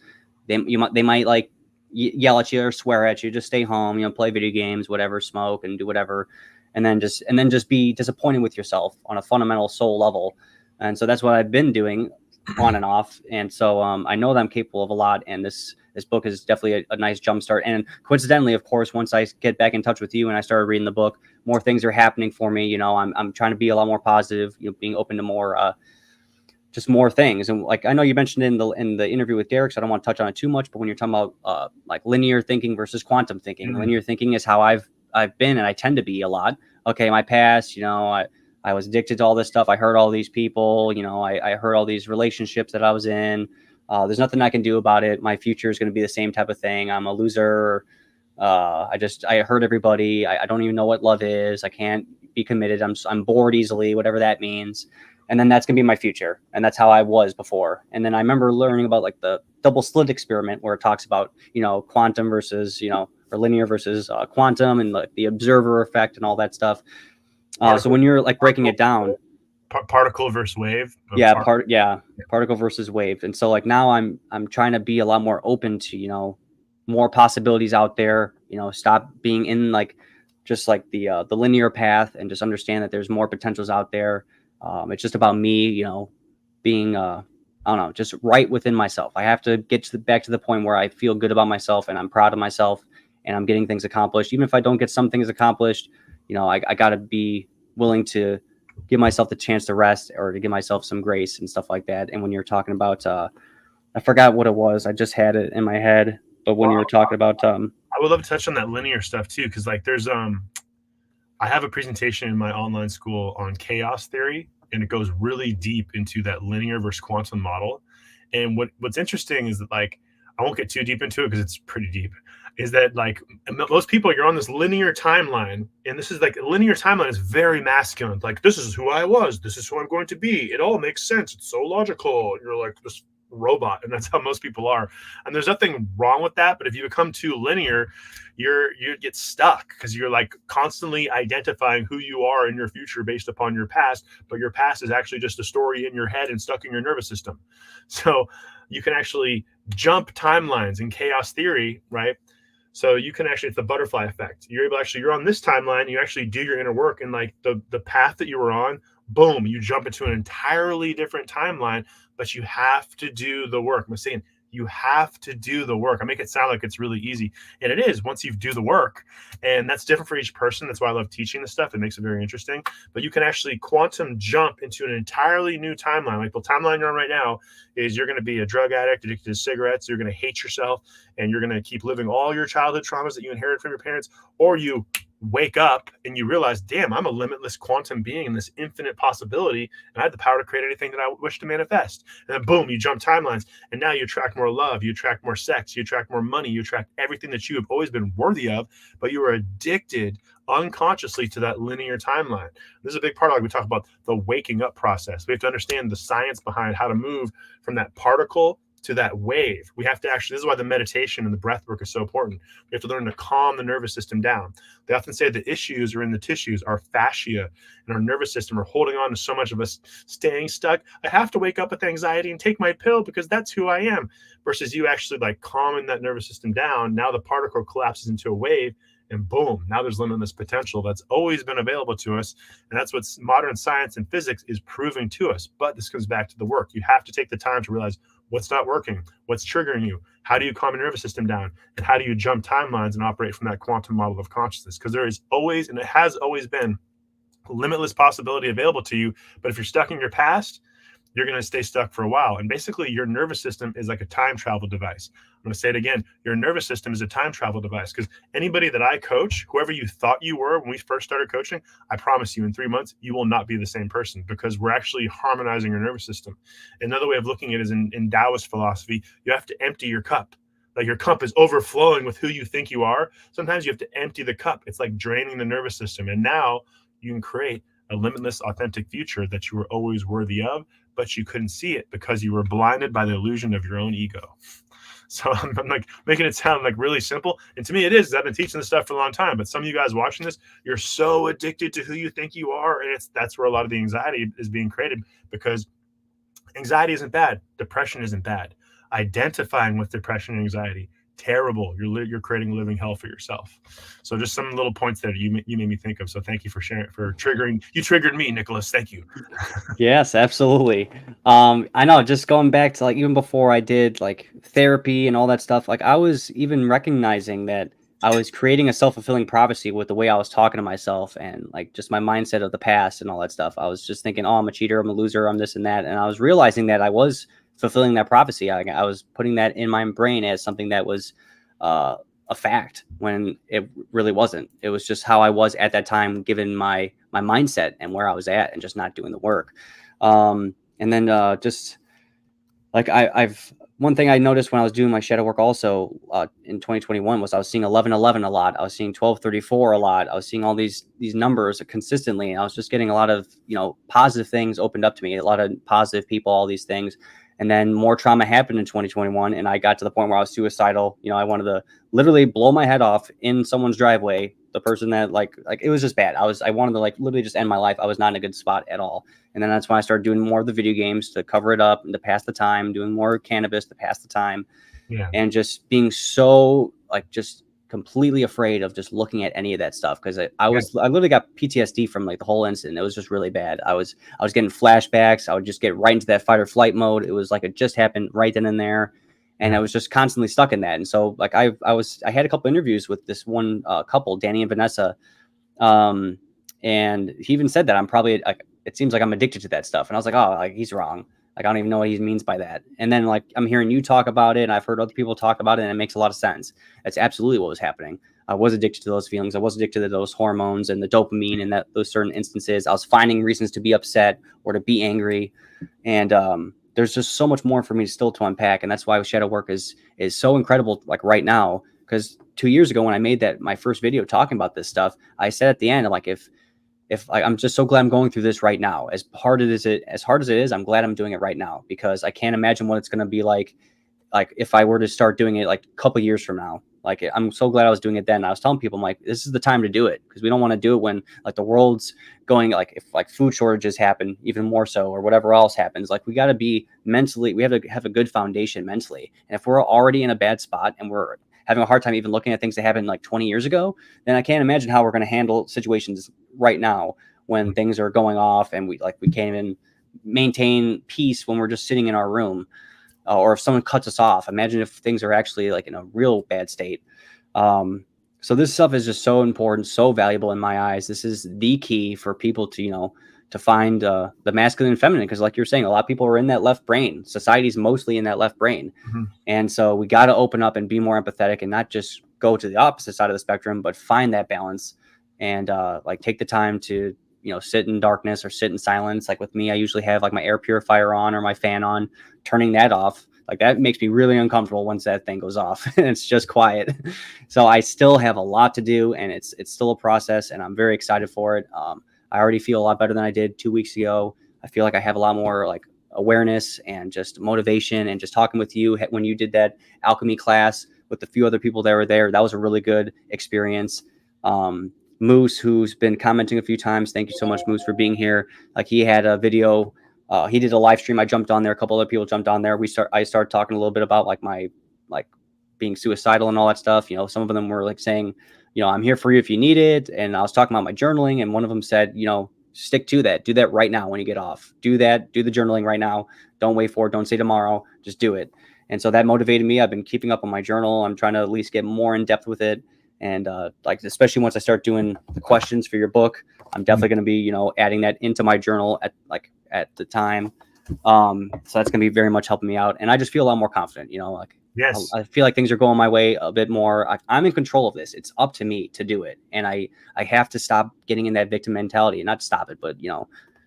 they might like yell at you or swear at you, just stay home, play video games, whatever, smoke and do whatever, and then just be disappointed with yourself on a fundamental soul level. And so that's what I've been doing on and off. And so I know that I'm capable of a lot, and this book is definitely a nice jumpstart. And coincidentally, of course, once I get back in touch with you and I started reading the book, more things are happening for me. I'm trying to be a lot more positive, being open to more just more things. And like I know you mentioned in the interview with Derek, so I don't want to touch on it too much, but when you're talking about like linear thinking versus quantum thinking, linear thinking is how I've been, and I tend to be a lot. Okay, my past, I was addicted to all this stuff. I hurt all these people, I hurt all these relationships that I was in. There's nothing I can do about it. My future is going to be the same type of thing. I'm a loser. I hurt everybody. I don't even know what love is. I can't be committed. I'm bored easily, whatever that means. And then that's going to be my future. And that's how I was before. And then I remember learning about like the double slit experiment where it talks about, quantum versus, or linear versus quantum, and like the observer effect and all that stuff. So when you're like breaking it down, particle versus wave. Particle versus wave. And so like now I'm trying to be a lot more open to, more possibilities out there, stop being in like just like the linear path, and just understand that there's more potentials out there. It's just about me, being I don't know, just right within myself. I have to get back to the point where I feel good about myself and I'm proud of myself and I'm getting things accomplished. Even if I don't get some things accomplished, I got to be willing to give myself the chance to rest or to give myself some grace and stuff like that. And when you're talking about, I forgot what it was. I just had it in my head. But when you were talking about, I would love to touch on that linear stuff too, because like there's I have a presentation in my online school on chaos theory, and it goes really deep into that linear versus quantum model. And what's interesting is that like I won't get too deep into it because it's pretty deep. Is that like most people, you're on this linear timeline, and this is like a linear timeline is very masculine. Like this is who I was, this is who I'm going to be. It all makes sense. It's so logical. And you're like this robot, and that's how most people are. And there's nothing wrong with that. But if you become too linear, you get stuck because you're like constantly identifying who you are in your future based upon your past. But your past is actually just a story in your head and stuck in your nervous system. So you can actually jump timelines in chaos theory, right? So you can actually, it's the butterfly effect. You're able to actually, you're on this timeline, you actually do your inner work, and like the path that you were on, boom, you jump into an entirely different timeline, but you have to do the work. I'm saying you have to do the work. I make it sound like it's really easy, and it is once you do the work. And that's different for each person. That's why I love teaching this stuff. It makes it very interesting. But you can actually quantum jump into an entirely new timeline. Like the timeline you're on right now is you're going to be a drug addict, addicted to cigarettes. You're going to hate yourself, and you're going to keep living all your childhood traumas that you inherited from your parents, or you wake up and you realize, damn, I'm a limitless quantum being in this infinite possibility, and I have the power to create anything that I wish to manifest. And then boom, you jump timelines, and now you attract more love, you attract more sex, you attract more money, you attract everything that you have always been worthy of, but you are addicted unconsciously to that linear timeline. This is a big part of, like we talk about, the waking up process. We have to understand the science behind how to move from that particle to that wave. We have to actually, this is why the meditation and the breath work is so important. We have to learn to calm the nervous system down. They often say the issues are in the tissues. Our fascia and our nervous system are holding on to so much of us staying stuck. I have to wake up with anxiety and take my pill because that's who I am. Versus you actually like calming that nervous system down. Now the particle collapses into a wave, and boom, now there's limitless potential that's always been available to us. And that's what modern science and physics is proving to us. But this comes back to the work. You have to take the time to realize what's not working, what's triggering you, how do you calm your nervous system down, and how do you jump timelines and operate from that quantum model of consciousness? Because there is always, and it has always been, limitless possibility available to you. But if you're stuck in your past, you're going to stay stuck for a while. And basically, your nervous system is like a time travel device. I'm going to say it again. Your nervous system is a time travel device, because anybody that I coach, whoever you thought you were when we first started coaching, I promise you in 3 months, you will not be the same person, because we're actually harmonizing your nervous system. Another way of looking at it is in Taoist philosophy, you have to empty your cup. Like your cup is overflowing with who you think you are. Sometimes you have to empty the cup. It's like draining the nervous system. And now you can create a limitless, authentic future that you were always worthy of, but you couldn't see it because you were blinded by the illusion of your own ego. So I'm like making it sound like really simple. And to me, it is. I've been teaching this stuff for a long time. But some of you guys watching this, you're so addicted to who you think you are. And that's where a lot of the anxiety is being created, because anxiety isn't bad. Depression isn't bad. Identifying with depression and anxiety, terrible. You're creating a living hell for yourself. So just some little points that you made me think of. So thank you for sharing, for triggering. You triggered me, Nicholas. Thank you. Yes, absolutely. I know, just going back to like even before I did like therapy and all that stuff, like I was even recognizing that I was creating a self-fulfilling prophecy with the way I was talking to myself, and like just my mindset of the past and all that stuff. I was just thinking, oh, I'm a cheater, I'm a loser, I'm this and that. And I was realizing that I was fulfilling that prophecy. I was putting that in my brain as something that was a fact, when it really wasn't. It was just how I was at that time, given my mindset and where I was at, and just not doing the work. And then just like I've one thing I noticed when I was doing my shadow work also in 2021 was I was seeing 1111 a lot. I was seeing 1234 a lot. I was seeing all these numbers consistently, and I was just getting a lot of positive things opened up to me, a lot of positive people, all these things. And then more trauma happened in 2021, and I got to the point where I was suicidal. I wanted to literally blow my head off in someone's driveway. The person that like it was just bad. I wanted to like literally just end my life. I was not in a good spot at all. And then that's when I started doing more of the video games to cover it up and to pass the time, doing more cannabis to pass the time. Yeah. And just being so like just completely afraid of just looking at any of that stuff, because I literally got PTSD from like the whole incident. It was just really bad. I was getting flashbacks. I would just get right into that fight or flight mode. It was like it just happened right then and there, and I was just constantly stuck in that. And so like I had a couple interviews with this one couple, Danny and Vanessa, and he even said that I'm probably like, it seems like I'm addicted to that stuff. And I was like, oh, like he's wrong. Like, I don't even know what he means by that. And then like, I'm hearing you talk about it, and I've heard other people talk about it, and it makes a lot of sense. That's absolutely what was happening. I was addicted to those feelings. I was addicted to those hormones and the dopamine and those certain instances. I was finding reasons to be upset or to be angry. And there's just so much more for me still to unpack. And that's why shadow work is so incredible, like right now, because 2 years ago when I made my first video talking about this stuff, I said at the end, like, if like, I'm just so glad I'm going through this right now. As hard as it is, I'm glad I'm doing it right now, because I can't imagine what it's going to be like if I were to start doing it like a couple years from now. Like, I'm so glad I was doing it then. I was telling people, I'm like, this is the time to do it, because we don't want to do it when like the world's going, like if like food shortages happen even more so, or whatever else happens. Like, we got to be mentally, we have to have a good foundation mentally. And if we're already in a bad spot and we're having a hard time even looking at things that happened like 20 years ago, then I can't imagine how we're going to handle situations right now when things are going off and we can't even maintain peace when we're just sitting in our room, or if someone cuts us off. Imagine if things are actually like in a real bad state. So this stuff is just so important, so valuable in my eyes. This is the key for people to, to find the masculine and feminine, because like you're saying, a lot of people are in that left brain. Society's mostly in that left brain. Mm-hmm. And so we got to open up and be more empathetic, and not just go to the opposite side of the spectrum, but find that balance and like take the time to, sit in darkness or sit in silence. Like with me, I usually have like my air purifier on or my fan on. Turning that off, like that makes me really uncomfortable once that thing goes off and it's just quiet. So I still have a lot to do, and it's still a process, and I'm very excited for it. I already feel a lot better than I did 2 weeks ago. I feel like I have a lot more like awareness and just motivation, and just talking with you when you did that alchemy class with the few other people that were there. That was a really good experience. Moose, who's been commenting a few times, thank you so much, Moose, for being here. Like he had a video, he did a live stream. I jumped on there. A couple other people jumped on there. I started talking a little bit about like my being suicidal and all that stuff. Some of them were like saying, I'm here for you if you need it. And I was talking about my journaling, and one of them said, stick to that. Do that right now when you get off. Do that. Do the journaling right now. Don't wait for it. Don't say tomorrow. Just do it. And so that motivated me. I've been keeping up on my journal. I'm trying to at least get more in depth with it. And like, especially once I start doing the questions for your book, I'm definitely going to be, adding that into my journal at the time. So that's going to be very much helping me out. And I just feel a lot more confident, Yes. I feel like things are going my way a bit more. I'm in control of this. It's up to me to do it. And I have to stop getting in that victim mentality, not stop it, but,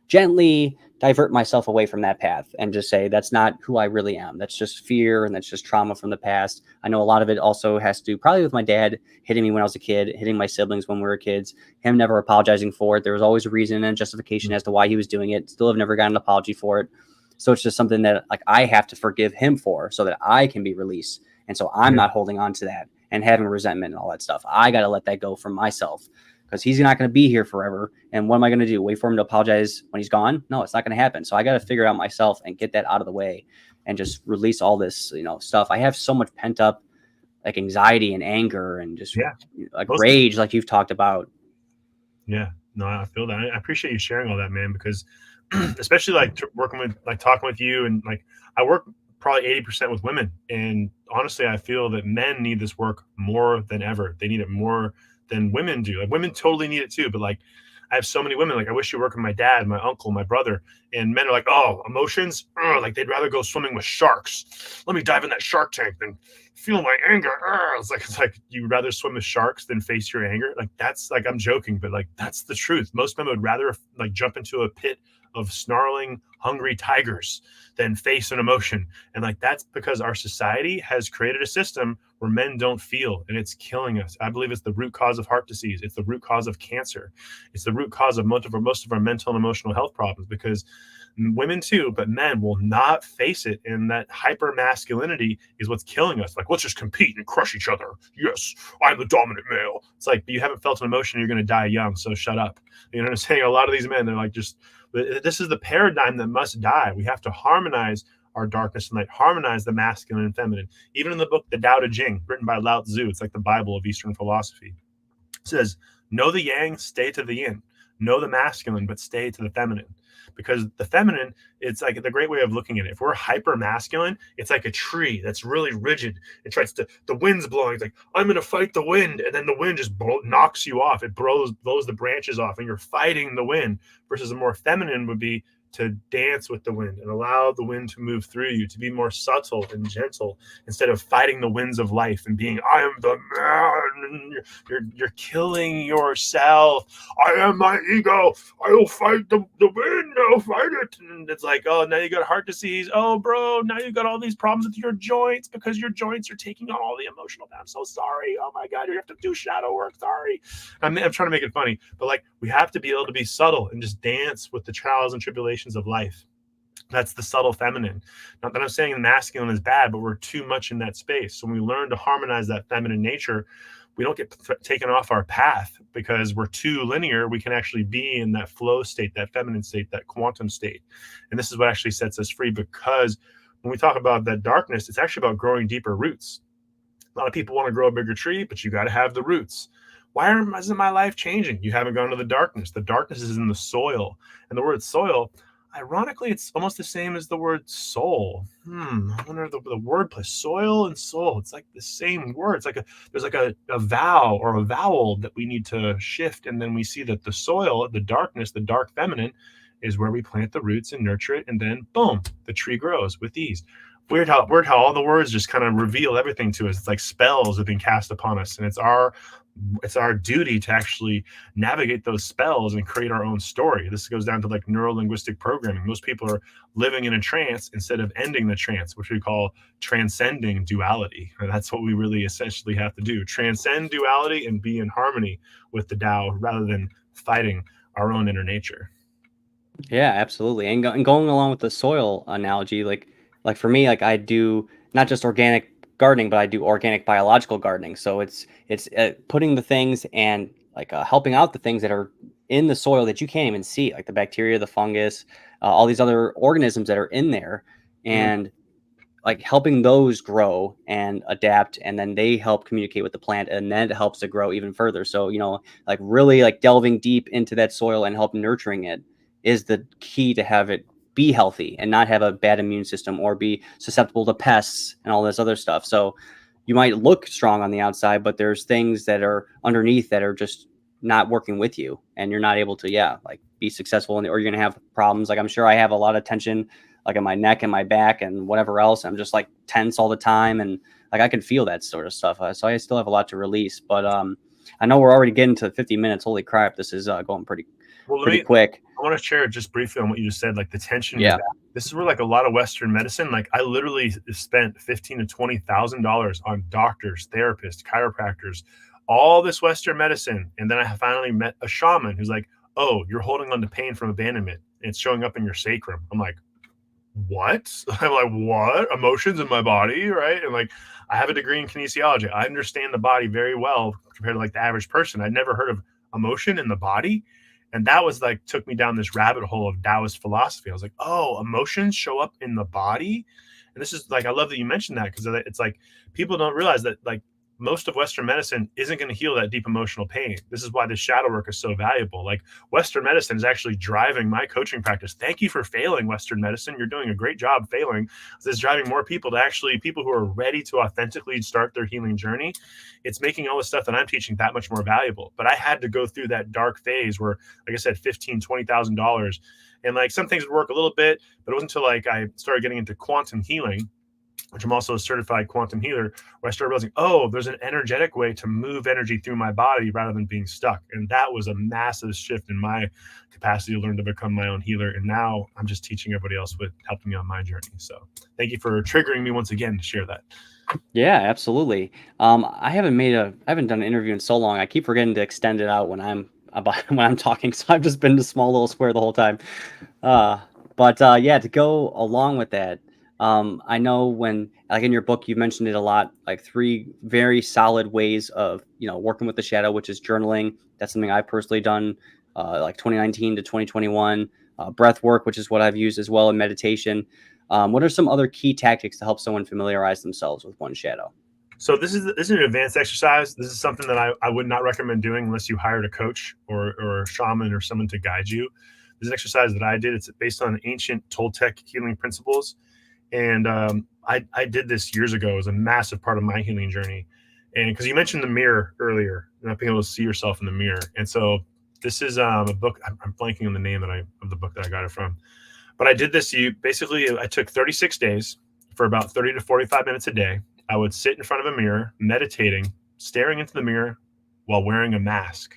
gently divert myself away from that path and just say, that's not who I really am. That's just fear. And that's just trauma from the past. I know a lot of it also has to do probably with my dad hitting me when I was a kid, hitting my siblings when we were kids, him never apologizing for it. There was always a reason and justification as to why he was doing it. Still have never gotten an apology for it. So it's just something that like I have to forgive him for so that I can be released. And so I'm not holding on to that and having resentment and all that stuff. I got to let that go from myself, because he's not going to be here forever. And what am I going to do? Wait for him to apologize when he's gone? No, it's not going to happen. So I got to figure it out myself and get that out of the way and just release all this, stuff. I have so much pent up like anxiety and anger and just like rage, like you've talked about. Yeah, no, I feel that. I appreciate you sharing all that, man, because especially like working with, like talking with you, and like I work probably 80% with women. And honestly, I feel that men need this work more than ever. They need it more than women do. Like women totally need it too. But like I have so many women, like I wish you work with my dad, my uncle, my brother, and men are like, oh, emotions, like they'd rather go swimming with sharks. Let me dive in that shark tank than feel my anger. It's like you'd rather swim with sharks than face your anger. Like that's like, I'm joking, but like that's the truth. Most men would rather like jump into a pit of snarling, hungry tigers than face an emotion. And like that's because our society has created a system where men don't feel, and it's killing us. I believe it's the root cause of heart disease. It's the root cause of cancer. It's the root cause of most of our mental and emotional health problems, because women too, but men will not face it. And that hyper masculinity is what's killing us. Like, let's just compete and crush each other. Yes, I'm the dominant male. It's like, you haven't felt an emotion, you're going to die young. So shut up. You know what I'm saying? A lot of these men, they're like, this is the paradigm that must die. We have to harmonize our darkness and light, harmonize the masculine and feminine. Even in the book, The Tao Te Ching, written by Lao Tzu, it's like the Bible of Eastern philosophy. It says, know the yang, stay to the yin. Know the masculine, but stay to the feminine. Because the feminine, it's like the great way of looking at it. If we're hyper masculine, it's like a tree that's really rigid. It tries to, the wind's blowing. It's like, I'm going to fight the wind. And then the wind just knocks you off. It blows the branches off, and you're fighting the wind. Versus a more feminine would be to dance with the wind and allow the wind to move through you, to be more subtle and gentle instead of fighting the winds of life and being, I am the man. You're killing yourself. I am my ego. I will fight the wind. I'll fight it. And it's like, oh, now you got heart disease. Oh, bro, now you got all these problems with your joints because your joints are taking on all the emotional. I'm so sorry. Oh my God, you have to do shadow work. Sorry. I'm trying to make it funny, but like we have to be able to be subtle and just dance with the trials and tribulations of life. That's the subtle feminine. Not that I'm saying the masculine is bad, but we're too much in that space. So when we learn to harmonize that feminine nature, we don't get taken off our path because we're too linear. We can actually be in that flow state, that feminine state, that quantum state. And this is what actually sets us free, because when we talk about that darkness, it's actually about growing deeper roots. A lot of people want to grow a bigger tree, but you got to have the roots. Why isn't my life changing? You haven't gone to the darkness. The darkness is in the soil. And the word soil, ironically, it's almost the same as the word soul. I wonder if the word play, soil and soul. It's like the same word. It's like there's like a vow or a vowel that we need to shift. And then we see that the soil, the darkness, the dark feminine is where we plant the roots and nurture it. And then boom, the tree grows with ease. weird how all the words just kind of reveal everything to us. It's like spells have been cast upon us, and it's our duty to actually navigate those spells and create our own story. This goes down to like neuro-linguistic programming. Most people are living in a trance instead of ending the trance, which we call transcending duality. And that's what we really essentially have to do: transcend duality and be in harmony with the Tao rather than fighting our own inner nature. Yeah, absolutely. And going along with the soil analogy, like for me, like I do not just organic gardening, but I do organic biological gardening. So it's putting the things and like helping out the things that are in the soil that you can't even see, like the bacteria, the fungus, all these other organisms that are in there, and like helping those grow and adapt, and then they help communicate with the plant, and then it helps to grow even further. So, like really like delving deep into that soil and help nurturing it is the key to have it be healthy and not have a bad immune system or be susceptible to pests and all this other stuff. So you might look strong on the outside, but there's things that are underneath that are just not working with you, and you're not able to, like be successful, or you're going to have problems. Like I'm sure I have a lot of tension like in my neck and my back and whatever else. I'm just like tense all the time. And like, I can feel that sort of stuff. So I still have a lot to release, but I know we're already getting to 50 minutes. Holy crap. This is going pretty quick. I want to share just briefly on what you just said, like the tension. Yeah. This is where like a lot of Western medicine, like I literally spent $15,000 to $20,000 on doctors, therapists, chiropractors, all this Western medicine. And then I finally met a shaman who's like, oh, you're holding on to pain from abandonment. It's showing up in your sacrum. I'm like, what? I'm like, what? Emotions in my body, right? And like, I have a degree in kinesiology. I understand the body very well compared to like the average person. I'd never heard of emotion in the body. And that was like, took me down this rabbit hole of Taoist philosophy. I was like, oh, emotions show up in the body. And this is like, I love that you mentioned that, because it's like, people don't realize that like most of Western medicine isn't going to heal that deep emotional pain. This is why this shadow work is so valuable. Like Western medicine is actually driving my coaching practice. Thank you for failing, Western medicine. You're doing a great job failing. This is driving more people to actually, people who are ready to authentically start their healing journey. It's making all the stuff that I'm teaching that much more valuable. But I had to go through that dark phase where, like I said, $15,000, $20,000. And like some things would work a little bit, but it wasn't until like I started getting into quantum healing, which I'm also a certified quantum healer, where I started realizing, oh, there's an energetic way to move energy through my body rather than being stuck. And that was a massive shift in my capacity to learn to become my own healer. And now I'm just teaching everybody else with helping me on my journey. So thank you for triggering me once again to share that. Yeah, absolutely. I haven't done an interview in so long. I keep forgetting to extend it out when I'm talking. So I've just been the small little square the whole time. But yeah, to go along with that, I know when, like in your book, you mentioned it a lot, like 3 very solid ways of, working with the shadow, which is journaling. That's something I've personally done, like 2019 to 2021, breath work, which is what I've used as well in meditation. What are some other key tactics to help someone familiarize themselves with one shadow? So this is an advanced exercise. This is something that I would not recommend doing unless you hired a coach or a shaman or someone to guide you. This is an exercise that I did. It's based on ancient Toltec healing principles. And I did this years ago. It was a massive part of my healing journey. And because you mentioned the mirror earlier, not being able to see yourself in the mirror. And so this is a book. I'm blanking on the name of the book that I got it from. But I did this. I took 36 days for about 30 to 45 minutes a day. I would sit in front of a mirror, meditating, staring into the mirror while wearing a mask.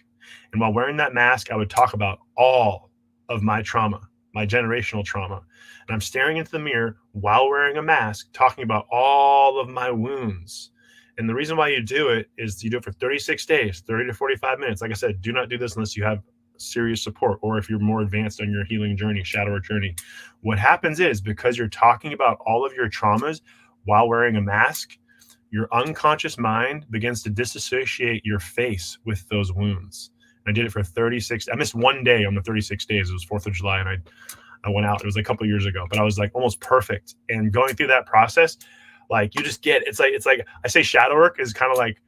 And while wearing that mask, I would talk about all of my trauma, my generational trauma. And I'm staring into the mirror while wearing a mask, talking about all of my wounds. And the reason why you do it is you do it for 36 days, 30 to 45 minutes. Like I said, do not do this unless you have serious support, or if you're more advanced on your healing journey, shadow work journey. What happens is, because you're talking about all of your traumas while wearing a mask, your unconscious mind begins to disassociate your face with those wounds. And I did it for 36. I missed one day on the 36 days. It was 4th of July, and I went out. It was like a couple of years ago, but I was like almost perfect. And going through that process, like you just get, it's like I say shadow work is kind of like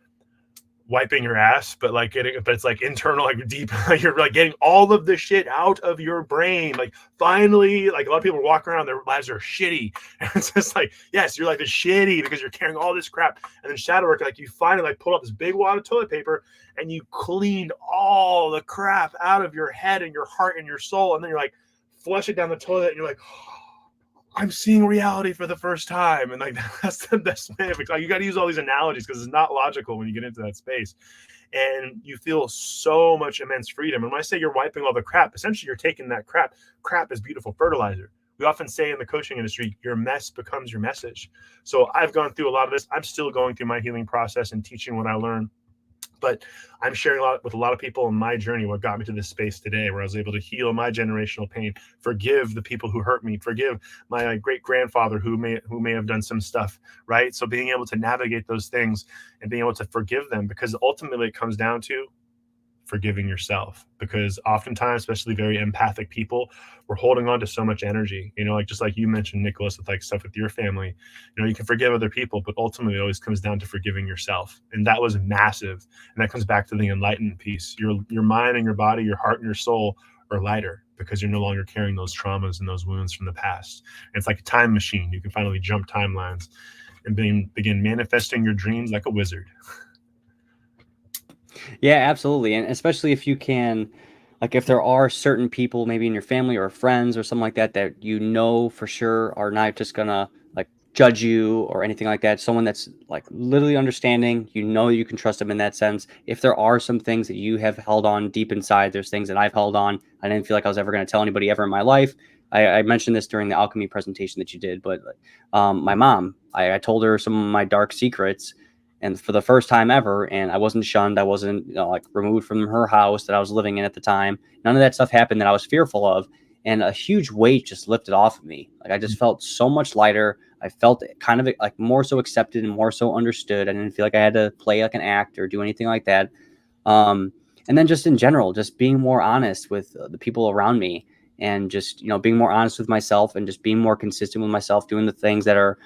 wiping your ass, but it's like internal, like deep, you're like getting all of the shit out of your brain. Like finally, like a lot of people walk around, their lives are shitty. And it's just like, yes, you're like the shitty because you're carrying all this crap. And then shadow work, like you finally like pull out this big wad of toilet paper and you cleaned all the crap out of your head and your heart and your soul. And then you're like, flush it down the toilet and you're like, I'm seeing reality for the first time. And like, that's the best way of it. Like, you got to use all these analogies because it's not logical when you get into that space. And you feel so much immense freedom. And when I say you're wiping all the crap, essentially you're taking that crap. Crap is beautiful fertilizer. We often say in the coaching industry, your mess becomes your message. So I've gone through a lot of this. I'm still going through my healing process and teaching what I learned. But I'm sharing with a lot of people in my journey what got me to this space today, where I was able to heal my generational pain, forgive the people who hurt me, forgive my great grandfather who may have done some stuff, right? So being able to navigate those things and being able to forgive them, because ultimately it comes down to forgiving yourself. Because oftentimes, especially very empathic people, we're holding on to so much energy, like just like you mentioned, Nicholas, with like stuff with your family. You can forgive other people, but ultimately it always comes down to forgiving yourself. And that was massive. And that comes back to the enlightenment piece. Your mind and your body, your heart and your soul are lighter because you're no longer carrying those traumas and those wounds from the past. And it's like a time machine. You can finally jump timelines and begin manifesting your dreams like a wizard. Yeah, absolutely. And especially if you can, like, if there are certain people maybe in your family or friends or something like that that for sure are not just gonna like judge you or anything like that, someone that's like literally understanding, you can trust them in that sense. If there are some things that you have held on deep inside, there's things that I've held on. I didn't feel like I was ever going to tell anybody ever in my life. I mentioned this during the alchemy presentation that you did, but my mom, I told her some of my dark secrets, and for the first time ever, and I wasn't shunned. I wasn't like removed from her house that I was living in at the time. None of that stuff happened that I was fearful of, and a huge weight just lifted off of me. Like I just felt so much lighter. I felt kind of like more so accepted and more so understood. I didn't feel like I had to play like an act or do anything like that. And then just in general, just being more honest with the people around me, and just being more honest with myself, and just being more consistent with myself, doing the things that are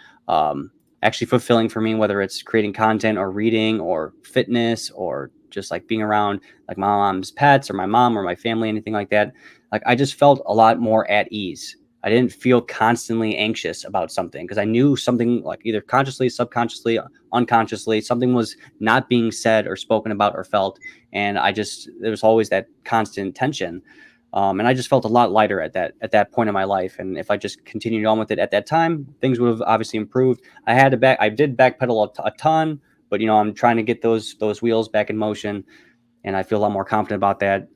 actually fulfilling for me, whether it's creating content or reading or fitness or just like being around like my mom's pets or my mom or my family, anything like that. Like I just felt a lot more at ease. I didn't feel constantly anxious about something because I knew something, like either consciously, subconsciously, unconsciously, something was not being said or spoken about or felt. And there was always that constant tension. And I just felt a lot lighter at that point in my life. And if I just continued on with it at that time, things would have obviously improved. I did backpedal a ton, but I'm trying to get those wheels back in motion, and I feel a lot more confident about that.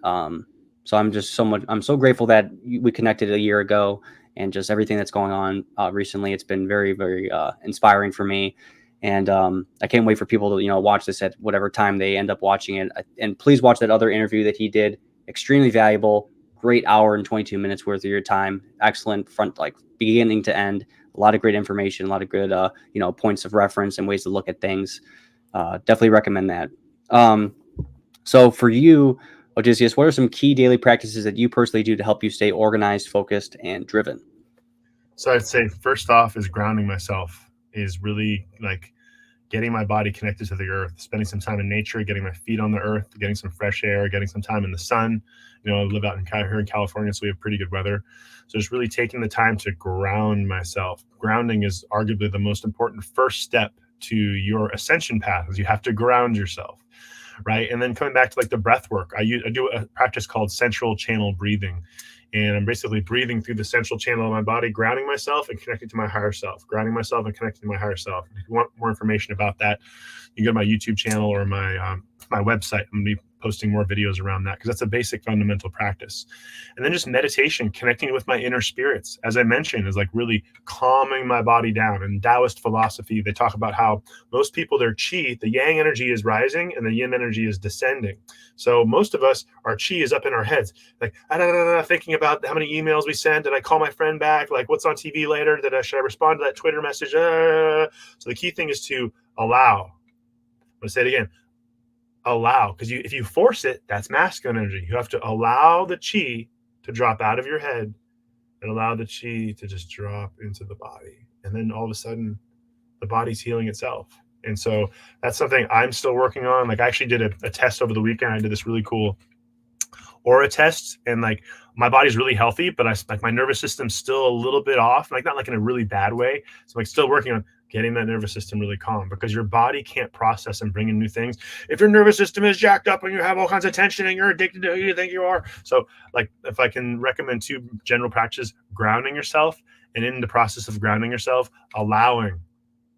So I'm so grateful that we connected a year ago, and just everything that's going on recently. It's been very, very inspiring for me. And I can't wait for people to, watch this at whatever time they end up watching it. And please watch that other interview that he did. Extremely valuable. Great hour and 22 minutes worth of your time. Excellent like beginning to end. A lot of great information, a lot of good, points of reference and ways to look at things. Definitely recommend that. So for you, Odysseus, what are some key daily practices that you personally do to help you stay organized, focused, and driven? So I'd say first off is grounding myself, is really like getting my body connected to the earth, spending some time in nature, getting my feet on the earth, getting some fresh air, getting some time in the sun. I live out here in California, so we have pretty good weather. So just really taking the time to ground myself. Grounding is arguably the most important first step to your ascension path, is you have to ground yourself, right? And then coming back to like the breath work, I do a practice called central channel breathing. And I'm basically breathing through the central channel of my body, grounding myself and connecting to my higher self, grounding myself and connecting to my higher self. If you want more information about that, you can go to my YouTube channel or my website. I'm going to be posting more videos around that because that's a basic fundamental practice. And then just meditation, connecting with my inner spirits, as I mentioned, is like really calming my body down. In Taoist philosophy, they talk about how most people, their chi, the yang energy is rising and the yin energy is descending. So most of us, our chi is up in our heads, like thinking about how many emails we sent. Did I call my friend back? Like what's on TV later? Should I respond to that Twitter message? So the key thing is to allow. I'm going to say it again. Allow, because if you force it, that's masculine energy. You have to allow the chi to drop out of your head and allow the chi to just drop into the body. And then all of a sudden, the body's healing itself. And so that's something I'm still working on. Like I actually did a test over the weekend. I did this really cool aura test, and like my body's really healthy, but my nervous system's still a little bit off, like not like in a really bad way. So like still working on getting that nervous system really calm, because your body can't process and bring in new things if your nervous system is jacked up and you have all kinds of tension and you're addicted to who you think you are. So like if I can recommend two general practices, grounding yourself And in the process of grounding yourself, allowing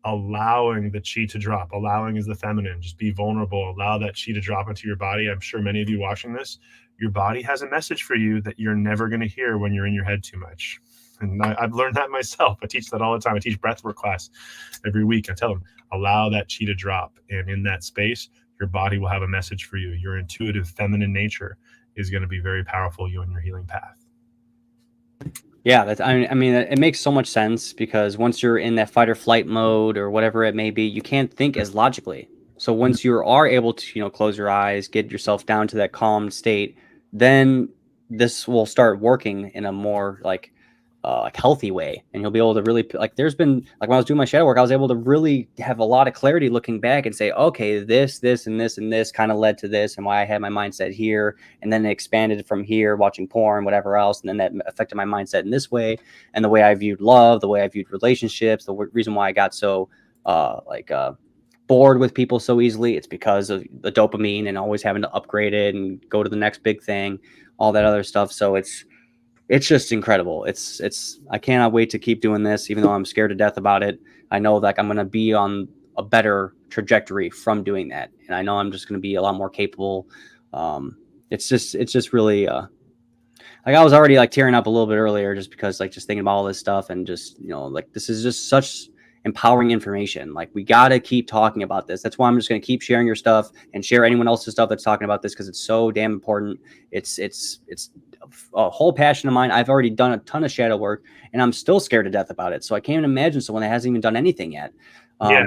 the chi to drop. Allowing is the feminine. Just be vulnerable. Allow that chi to drop into your body. I'm sure many of you watching this, your body has a message for you that you're never going to hear when you're in your head too much. And I've learned that myself. I teach that all the time. I teach breathwork class every week. I tell them, allow that chi to drop. And in that space, your body will have a message for you. Your intuitive feminine nature is going to be very powerful you in your healing path. Yeah, I mean, it makes so much sense, because once you're in that fight or flight mode or whatever it may be, you can't think as logically. So once you are able to, close your eyes, get yourself down to that calm state, then this will start working in a more like healthy way, and you'll be able to really, like, there's been, like, when I was doing my shadow work, I was able to really have a lot of clarity looking back and say, okay, this and this kind of led to this, and why I had my mindset here, and then it expanded from here, watching porn, whatever else, and then that affected my mindset in this way, and the way I viewed love, the way I viewed relationships, the reason why I got so bored with people so easily. It's because of the dopamine and always having to upgrade it and go to the next big thing, all that other stuff. So it's just incredible. I cannot wait to keep doing this, even though I'm scared to death about it. I know that I'm going to be on a better trajectory from doing that. And I know I'm just going to be a lot more capable. It's just really, like, I was already like tearing up a little bit earlier, just because, like, just thinking about all this stuff, and just, like, this is just such empowering information. Like, we got to keep talking about this. That's why I'm just going to keep sharing your stuff and share anyone else's stuff that's talking about this, because it's so damn important. It's a whole passion of mine. I've already done a ton of shadow work, and I'm still scared to death about it. So I can't even imagine someone that hasn't even done anything yet.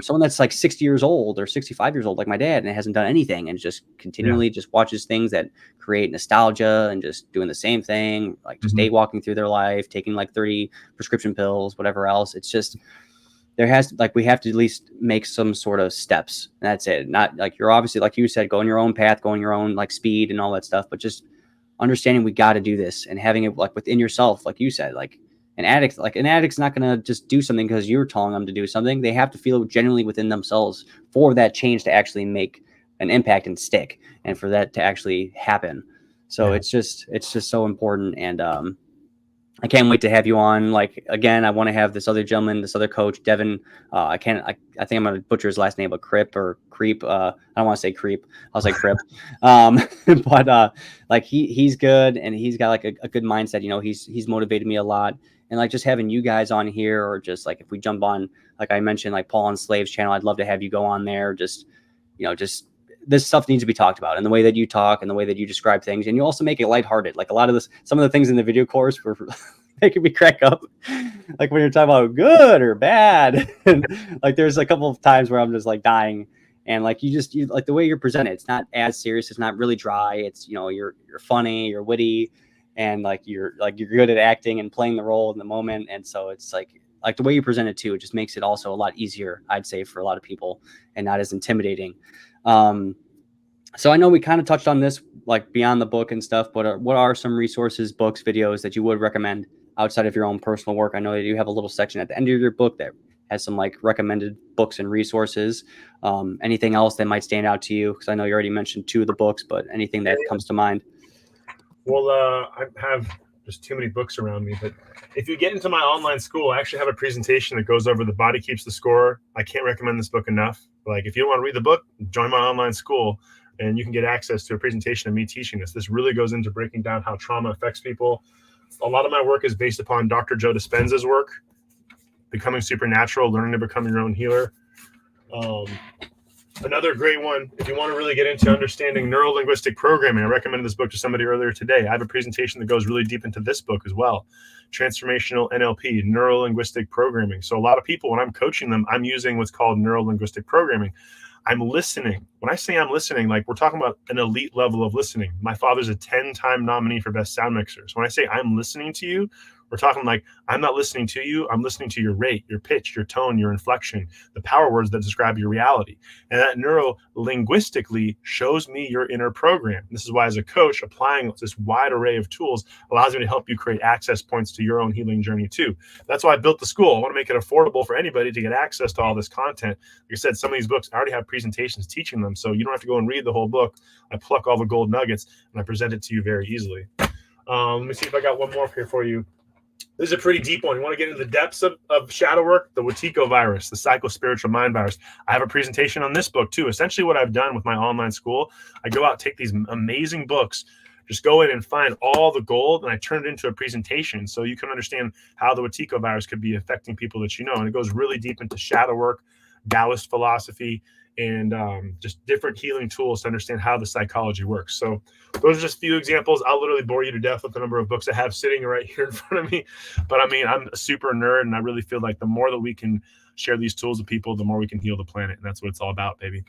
Someone that's like 60 years old or 65 years old, like my dad, and hasn't done anything, and just continually just watches things that create nostalgia, and just doing the same thing, like just day walking through their life, taking like 30 prescription pills, whatever else. It's just, we have to at least make some sort of steps. And that's it. Not like, you're obviously, like you said, going your own path, going your own like speed and all that stuff, but just understanding we got to do this, and having it like within yourself, like you said, like an addict's not going to just do something because you're telling them to do something. They have to feel genuinely within themselves for that change to actually make an impact and stick, and for that to actually happen. So it's just so important. And I can't wait to have you on. Like, again, I want to have this other gentleman, this other coach, Devin. I think I'm going to butcher his last name, but Crip or Creep. I don't want to say Creep. I'll say Crip. But like, he's good, and he's got like a good mindset. He's motivated me a lot. And like, just having you guys on here, or just like, if we jump on, like I mentioned, like Paul and Slave's channel, I'd love to have you go on there. Just this stuff needs to be talked about, and the way that you talk and the way that you describe things. And you also make it lighthearted. Like, a lot of some of the things in the video course were making me crack up. Like, when you're talking about good or bad, and like, there's a couple of times where I'm just like dying. And like, you like the way you're presented, it's not as serious. It's not really dry. It's, you're funny, you're witty, and like, you're good at acting and playing the role in the moment. And so it's like the way you present it too, it just makes it also a lot easier, I'd say, for a lot of people, and not as intimidating. So I know we kind of touched on this, like, beyond the book and stuff, but what are some resources, books, videos that you would recommend outside of your own personal work? I know that you have a little section at the end of your book that has some like recommended books and resources. Anything else that might stand out to you? Because I know you already mentioned 2 of the books, but anything that comes to mind? Well, I have just too many books around me, but if you get into my online school, I actually have a presentation that goes over The Body Keeps the Score. I can't recommend this book enough. Like, if you don't want to read the book, join my online school, and you can get access to a presentation of me teaching this. This really goes into breaking down how trauma affects people. A lot of my work is based upon Dr. Joe Dispenza's work, Becoming Supernatural, Learning to Become Your Own Healer. Another great one, if you want to really get into understanding neuro-linguistic programming, I recommended this book to somebody earlier today. I have a presentation that goes really deep into this book as well. Transformational NLP, neuro-linguistic programming. So a lot of people, when I'm coaching them, I'm using what's called neuro-linguistic programming. I'm listening. When I say I'm listening, like, we're talking about an elite level of listening. My father's a 10-time nominee for Best Sound Mixer. So when I say I'm listening to you, we're talking like, I'm not listening to you. I'm listening to your rate, your pitch, your tone, your inflection, the power words that describe your reality. And that neuro-linguistically shows me your inner program. This is why, as a coach, applying this wide array of tools allows me to help you create access points to your own healing journey too. That's why I built the school. I want to make it affordable for anybody to get access to all this content. Like I said, some of these books, I already have presentations teaching them, so you don't have to go and read the whole book. I pluck all the gold nuggets and I present it to you very easily. Let me see if I got one more here for you. This is a pretty deep one. You want to get into the depths of shadow work? The Wetiko virus, the psychospiritual mind virus. I have a presentation on this book too. Essentially what I've done with my online school, I go out, take these amazing books, just go in and find all the gold, and I turn it into a presentation so you can understand how the Wetiko virus could be affecting people that you know. And it goes really deep into shadow work, Taoist philosophy, and just different healing tools to understand how the psychology works. So those are just a few examples. I'll literally bore you to death with the number of books I have sitting right here in front of me. But I mean, I'm a super nerd, and I really feel like the more that we can share these tools with people, the more we can heal the planet. And that's what it's all about, baby.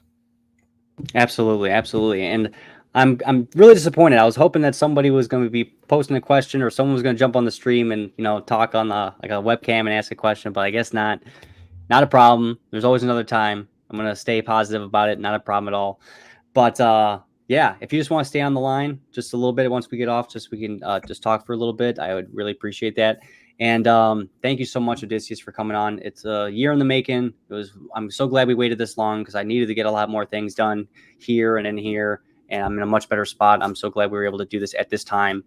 Absolutely, absolutely. And I'm really disappointed. I was hoping that somebody was going to be posting a question, or someone was going to jump on the stream and, you know, talk on the like a webcam and ask a question, but I guess not. Not a problem. There's always another time. I'm going to stay positive about it. Not a problem at all. But yeah, if you just want to stay on the line just a little bit once we get off, just we can just talk for a little bit, I would really appreciate that. And thank you so much, Odysseus, for coming on. It's a year in the making. I'm so glad we waited this long, because I needed to get a lot more things done here and in here, and I'm in a much better spot. I'm so glad we were able to do this at this time.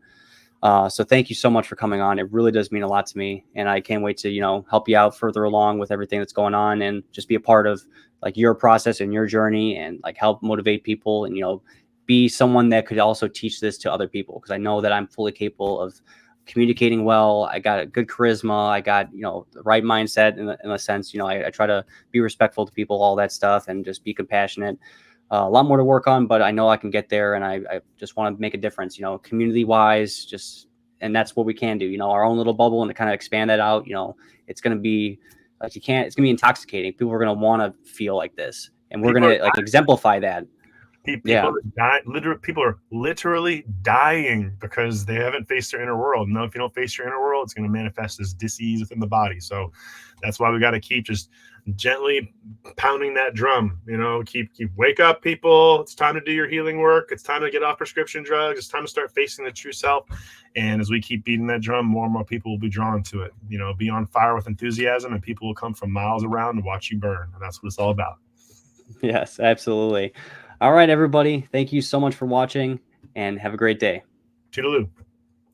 So thank you so much for coming on. It really does mean a lot to me, and I can't wait to, you know, help you out further along with everything that's going on, and just be a part of like your process and your journey, and like help motivate people, and, you know, be someone that could also teach this to other people, because I know that I'm fully capable of communicating well. I got a good charisma. I got, you know, the right mindset in a sense. You know, I try to be respectful to people, all that stuff, and just be compassionate. A lot more to work on, but I know I can get there, and I just want to make a difference, you know, community wise, and that's what we can do, you know, our own little bubble, and to kind of expand that out. You know, it's going to be like, it's going to be intoxicating. People are going to want to feel like this, and we're going to like exemplify that. People are literally dying because they haven't faced their inner world. No, if you don't face your inner world, it's going to manifest as disease within the body. So that's why we got to keep just gently pounding that drum. You know, keep wake up, people. It's time to do your healing work. It's time to get off prescription drugs. It's time to start facing the true self. And as we keep beating that drum, more and more people will be drawn to it. You know, be on fire with enthusiasm, and people will come from miles around to watch you burn. And that's what it's all about. Yes, absolutely. All right, everybody. Thank you so much for watching, and have a great day. Toodaloo.